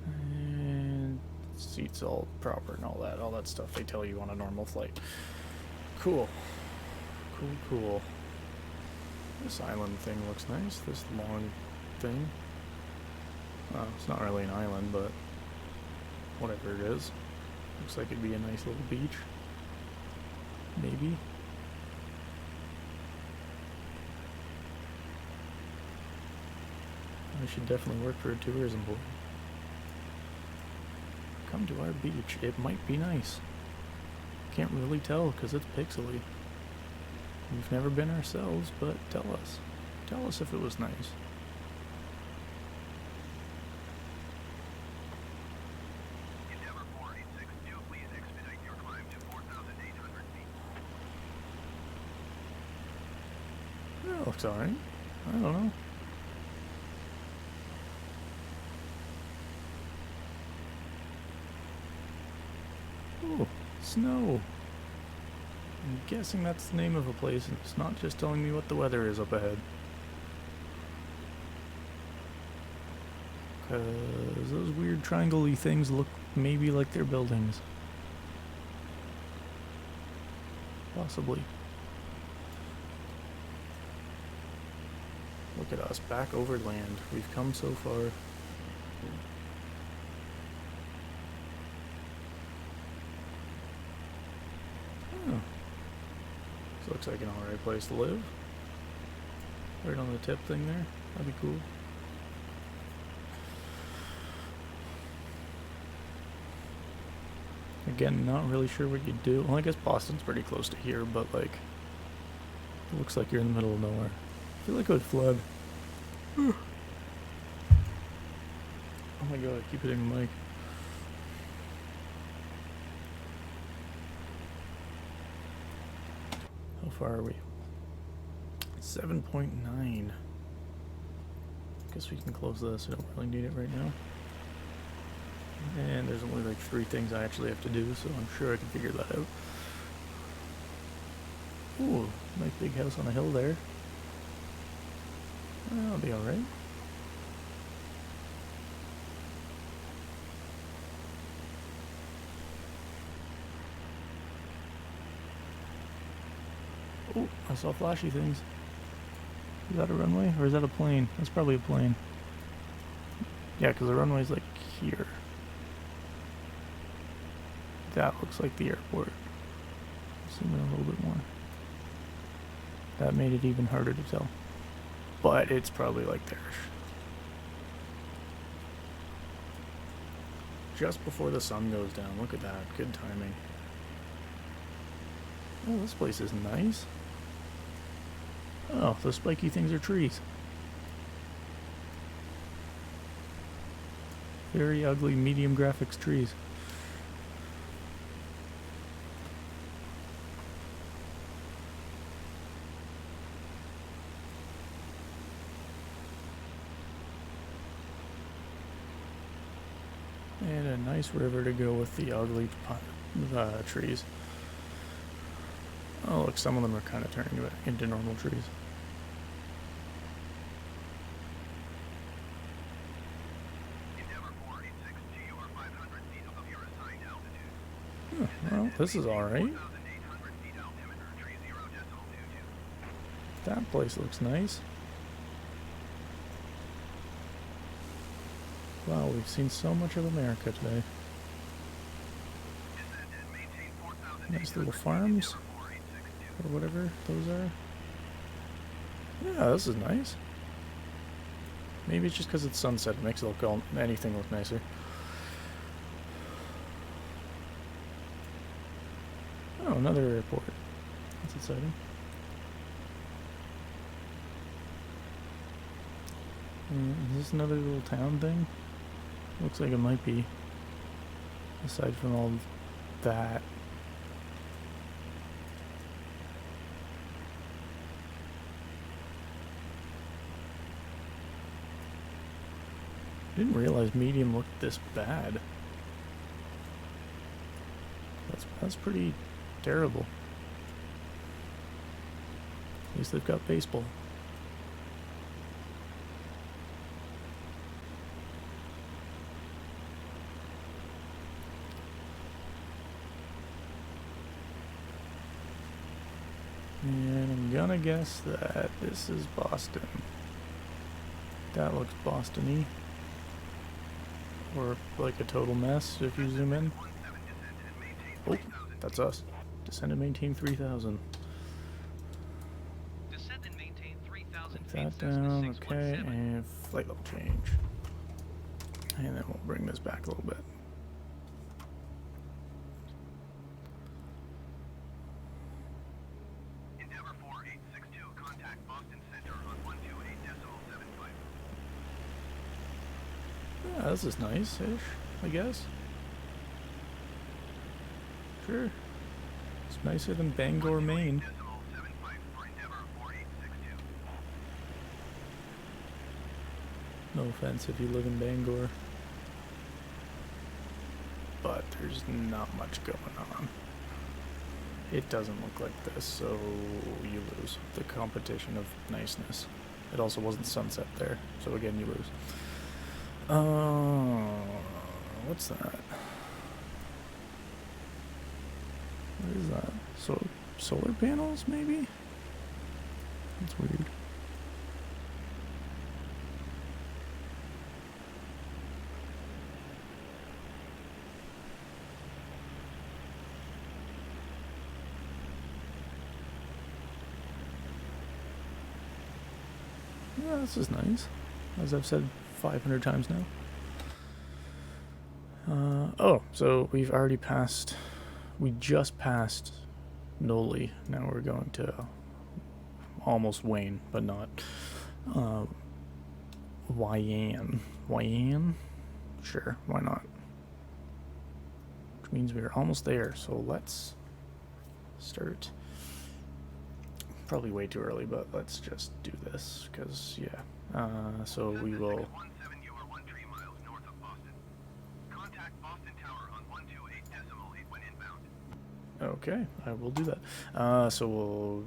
And seats all proper and all that stuff they tell you on a normal flight. Cool. Cool. This island thing looks nice, this long thing. Well, it's not really an island, but whatever it is. Looks like it'd be a nice little beach. Maybe. I should definitely work for a tourism board. Come to our beach. It might be nice. Can't really tell because it's pixely. We've never been ourselves, but tell us. Tell us if it was nice. Endeavor 4862, please expedite your climb to 4,800 feet. That looks alright. I don't know. Ooh, snow. I'm guessing that's the name of a place, and it's not just telling me what the weather is up ahead. Because those weird triangle-y things look maybe like they're buildings. Possibly. Look at us, back over land. We've come so far. Oh. This looks like an alright place to live. Right on the tip thing there. That'd be cool. Again, not really sure what you'd do. Well, I guess Boston's pretty close to here, but like, it looks like you're in the middle of nowhere. I feel like it would flood. Oh my god, I keep hitting the mic. How far are we? 7.9. Guess we can close this. I don't really need it right now. And there's only like 3 things I actually have to do, so I'm sure I can figure that out. Ooh, nice big house on a hill there. That'll be alright. Oh, I saw flashy things. Is that a runway or is that a plane? That's probably a plane. Yeah, because the runway's like here. That looks like the airport. Zoom in a little bit more. That made it even harder to tell. But it's probably like there. Just before the sun goes down. Look at that. Good timing. Oh, this place is nice. Oh, those spiky things are trees. Very ugly medium graphics trees. And a nice river to go with the ugly trees. Oh, look, some of them are kind of turning into normal trees. Endeavor 486 to your 500 feet above your assigned altitude. Oh, well, this is alright. 4,800 feet altimeter, 30.22. That place looks nice. Wow, we've seen so much of America today. Descend and maintain 4,800 Nice little farms, Endeavor 4,862. or whatever those are. Yeah, this is nice. Maybe it's just because it's sunset, it makes it look anything look nicer. Oh, another airport. That's exciting. Is this another little town thing? Looks like it might be. Aside from all that. Didn't realize medium looked this bad. That's pretty terrible. At least they've got baseball. And I'm gonna guess that this is Boston. That looks Boston-y. Or like a total mess if you zoom in. Oh, that's us. Descend and maintain 3,000. Descend and maintain 3,000 Put feet. that Cessna down, okay, 617. and flight level change. And then we'll bring this back a little bit. Endeavor 4862, contact Boston Center on 128.75. Yeah, this is nice-ish, I guess. Sure. It's nicer than Bangor, Maine. 128.75 for Endeavor 4862. No offense if you live in Bangor. But there's not much going on. It doesn't look like this, so you lose. The competition of niceness. It also wasn't sunset there, so again you lose. What's that? What is that? So, solar panels, maybe? That's weird. Yeah, this is nice. As I've said 500 times now. Oh, so we've already passed. We just passed Noli. Now we're going to almost Wayne, but not. Wyan. Wyan? Sure, why not? Which means we're almost there, so let's start. Probably way too early, but let's just do this, because, yeah. So we will. 17, you are 13 miles north of Boston. Contact Boston Tower on 128.8 when inbound. Okay, I will do that. So we'll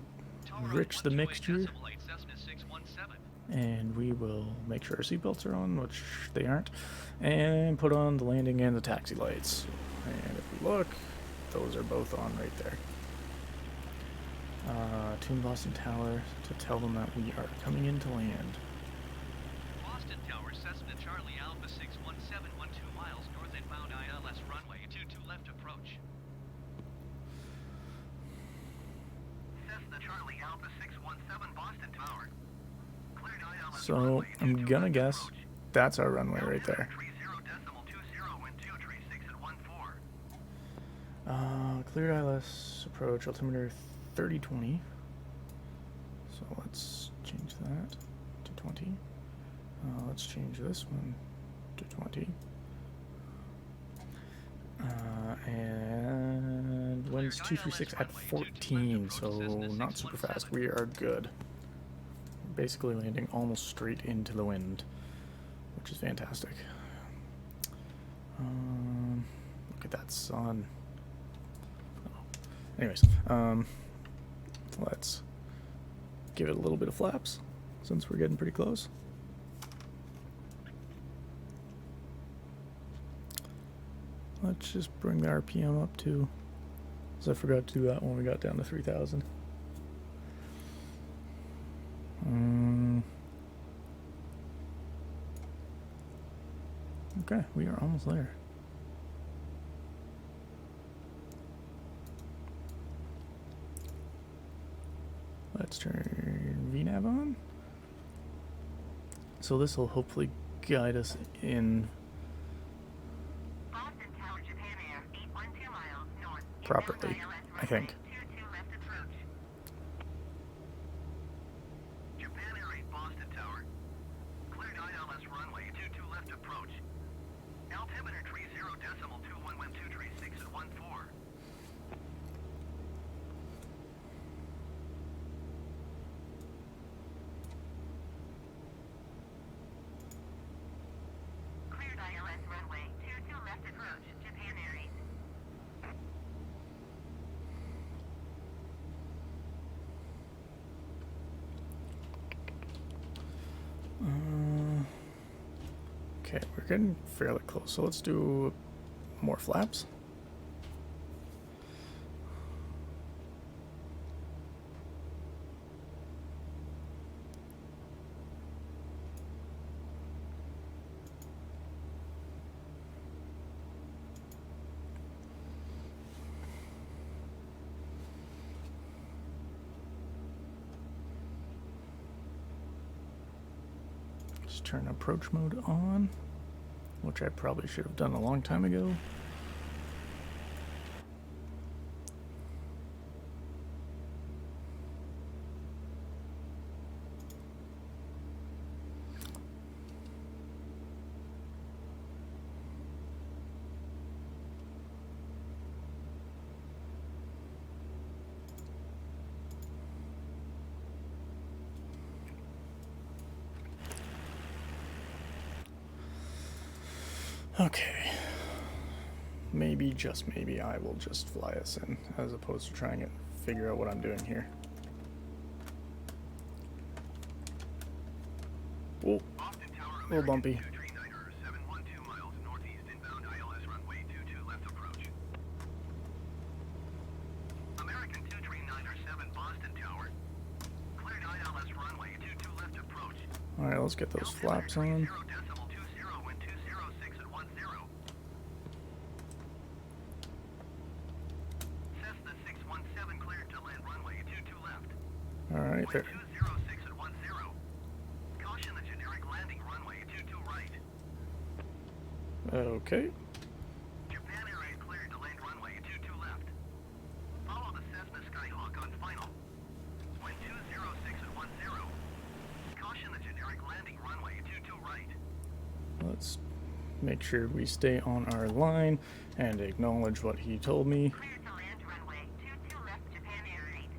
rich the mixture, 128.8 Cessna 617. and we will make sure our seatbelts are on, which they aren't, and put on the landing and the taxi lights. And if we look, those are both on right there. Tune Boston Tower to tell them that we are coming in to land. Boston Tower, Cessna Charlie Alpha 617, 12 miles north inbound ILS runway 22 left approach. Cessna Charlie Alpha 617 Boston Tower. Cleared ILS So runway I'm 22 gonna left guess approach. that's our runway right there. 30.20, wind 236 at 14. Cleared ILS approach altimeter 3020. So let's change that to 20. Let's change this one to 20. And winds 236 at 14, so not super fast. We are good. Basically landing almost straight into the wind, which is fantastic. Look at that sun. Anyways, let's give it a little bit of flaps since we're getting pretty close. Let's just bring the RPM up to, because I forgot to do that when we got down to 3,000. Okay, we are almost there. Let's turn VNav on. So this will hopefully guide us in Boston Tower, Japan Air, 812 miles north. properly, Inbound ILS I think. runway 22 left approach. Japan Air 8 Boston Tower. Cleared ILS runway 22 left approach. Altimeter 30.21, wind 236 at 14. Cleared ILS runway 22 left approach. Japan Air 8. Okay, we're getting fairly close, so let's do more flaps. Just turn approach mode on, which I probably should have done a long time ago. Okay. Maybe, just maybe, I will just fly us in, as opposed to trying to figure out what I'm doing here. Oh, Boston Tower, a little bumpy. 239 or Alright, let's get those flaps on. 0.20, wind 206 at 10. Cessna 617 cleared to land runway 22 left. Alright, there. Wind 206 at 10. Caution the generic landing runway 22 right. Okay. Japan Air 8 cleared to land runway 22 left. Follow the Cessna Skyhawk on final. Wind 206 at 10. Caution the generic landing runway 22 right. Let's make sure we stay on our line and acknowledge what he told me. Clear to land runway 22 left, Japan Air 8.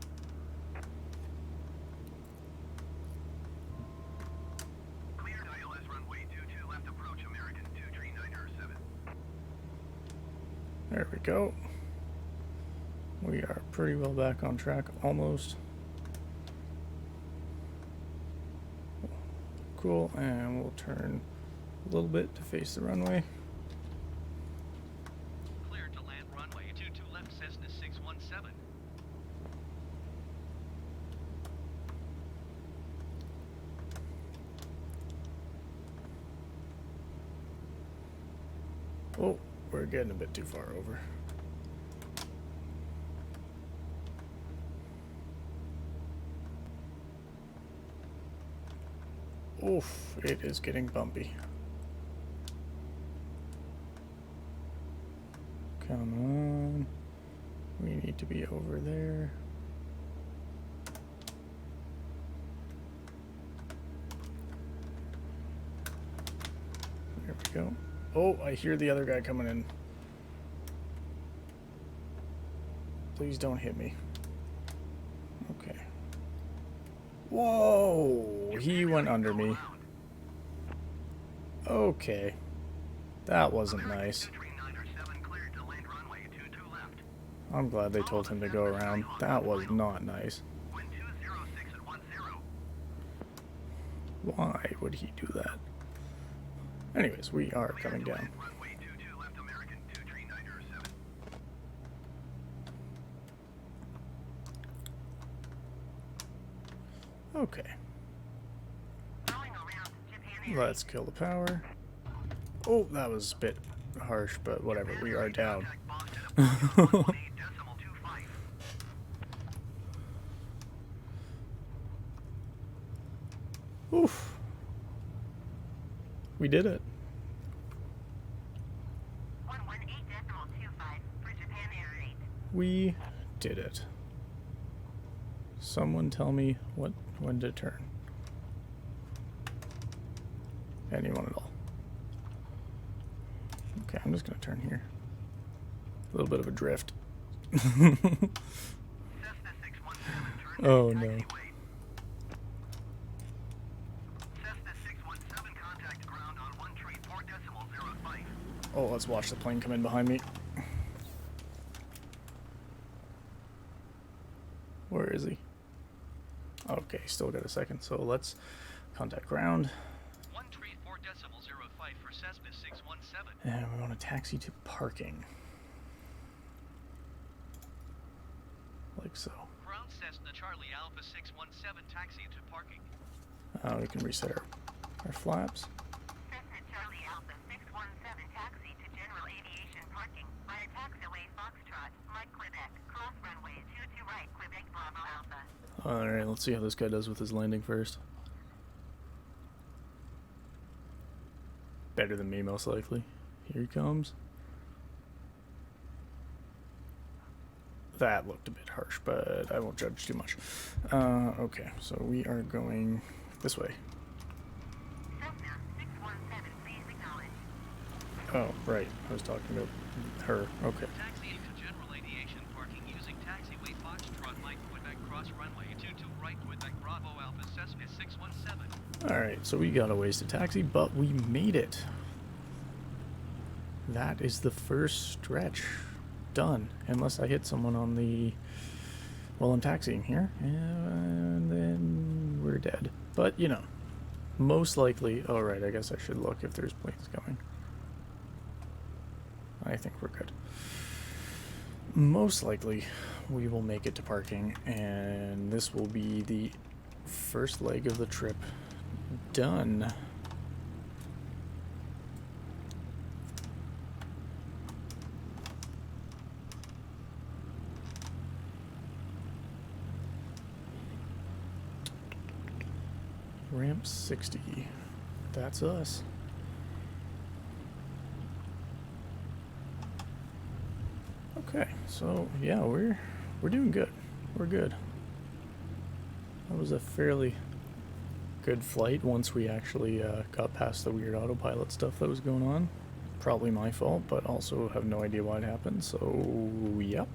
Cleared ILS runway 22 left approach American 23907. There we go. We are pretty well back on track, almost. Cool, and we'll turn a little bit to face the runway. Cleared to land runway 22 left, Cessna 617. Oh, we're getting a bit too far over. Oof, it is getting bumpy. Come on. We need to be over there. There we go. Oh, I hear the other guy coming in. Please don't hit me. Okay. Whoa! He went under me. Okay. That wasn't nice. 23907 cleared to land runway 22 left. I'm glad they told him to go around. That was not nice. Wind 206 at 10. Why would he do that? Anyways, we are coming down. Runway 22 left American 23907. Okay. Going around, Japan Air Let's kill the power. Oh, that was a bit harsh, but whatever. We are down. Contact Boston at 1.8.25. Oof. We did it. 118.25 for Japan Air 8. We did it. Someone tell me when to turn. Anyone at all. Okay, I'm just gonna turn here. A little bit of a drift. Cessna 617 turn Oh, into no. taxiway. Cessna 617 contact ground on 134.05. Oh, let's watch the plane come in behind me. Where is he? Okay, still got a second, so let's contact ground. 134.05 for Cessna 617. And we want to taxi to parking. Like so. Ground Cessna Charlie Alpha 617 taxi to parking. We can reset our flaps. Cessna Charlie Alpha 617 taxi to general aviation parking via taxiway Foxtrot, Mike Quebec, cross runway 22 right, Quebec Bravo Alpha. Alright, let's see how this guy does with his landing first. Better than me, most likely. Here he comes. That looked a bit harsh, but I won't judge too much. Okay, so we are going this way. Cessna 617, please acknowledge. Oh, right. I was talking about her. Okay. Taxiing to general aviation parking using taxiway Foxtrot Mike Quebec cross runway 22 right Quebec Bravo Alpha Cessna 617. Alright, so we got a ways to taxi, but we made it. That is the first stretch done. Unless I hit someone on the... while I'm taxiing here. And then we're dead. But, you know, most likely... Oh, right, I guess I should look if there's planes coming. I think we're good. Most likely, we will make it to parking, and this will be the first leg of the trip done. Ramp 60. That's us. Okay, so yeah, we're doing good. We're good. That was a fairly good flight once we actually got past the weird autopilot stuff that was going on. Probably my fault, but also have no idea why it happened, so yep.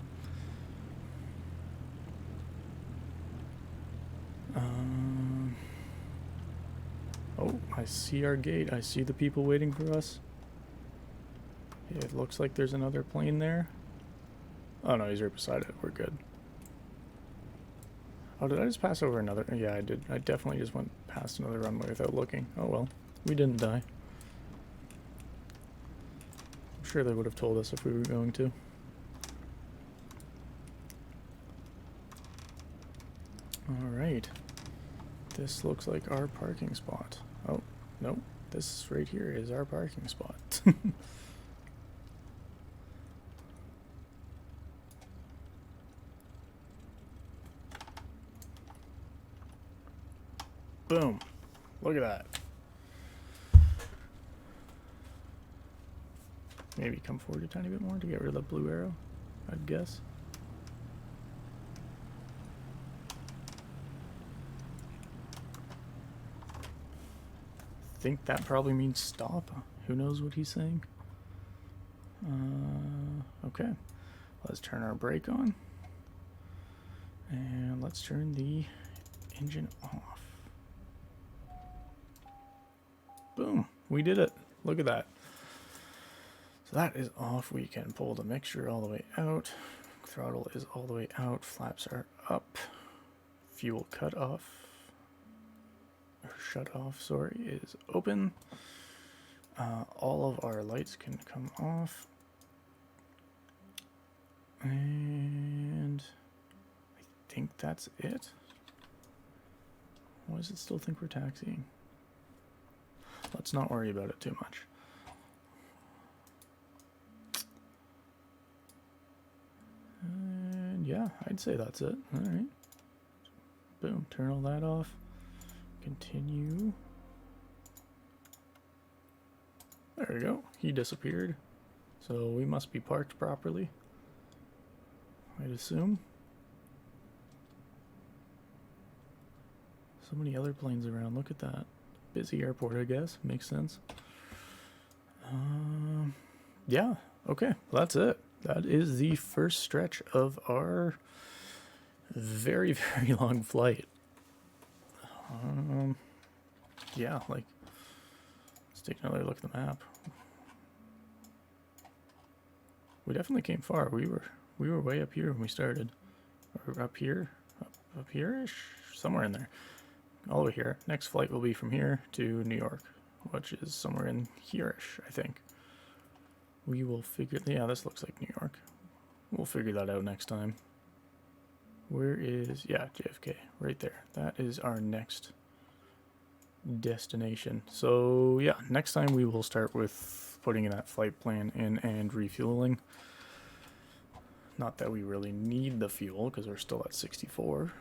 Oh, I see our gate. I see the people waiting for us. It looks like there's another plane there. Oh no, he's right beside it. We're good. Oh, did I just pass over another? Yeah, I did. I definitely just went past another runway without looking. Oh well, we didn't die. I'm sure they would have told us if we were going to. Alright. This looks like our parking spot. Oh, no. This right here is our parking spot. Boom. Look at that. Maybe come forward a tiny bit more to get rid of the blue arrow, I'd guess. I think that probably means stop. Who knows what he's saying? Okay. Let's turn our brake on. And let's turn the engine off. Boom. We did it. Look at that. So that is off. We can pull the mixture all the way out. Throttle is all the way out. Flaps are up. Fuel cut off. Or shut off, sorry, is open. All of our lights can come off. And I think that's it. Why does it still think we're taxiing? Let's not worry about it too much. And yeah, I'd say that's it. All right. Boom, turn all that off. Continue. There we go. He disappeared. So we must be parked properly, I'd assume. So many other planes around. Look at that. Busy airport, I guess. Makes sense. Yeah. Okay. Well, that's it. That is the first stretch of our very, very long flight. Yeah, like, let's take another look at the map. We definitely came far. We were way up here when we started. Or up here? Up here-ish? Somewhere in there. All the way here. Next flight will be from here to New York, which is somewhere in here-ish, I think. We will figure... Yeah, this looks like New York. We'll figure that out next time. Where is... Yeah, JFK. Right there. That is our next destination. So, yeah, next time we will start with putting that flight plan in and refueling. Not that we really need the fuel, because we're still at 64%.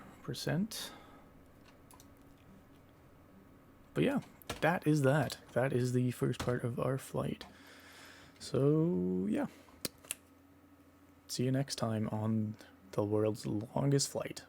But yeah, that is that. That is the first part of our flight. So, yeah. See you next time on the world's longest flight.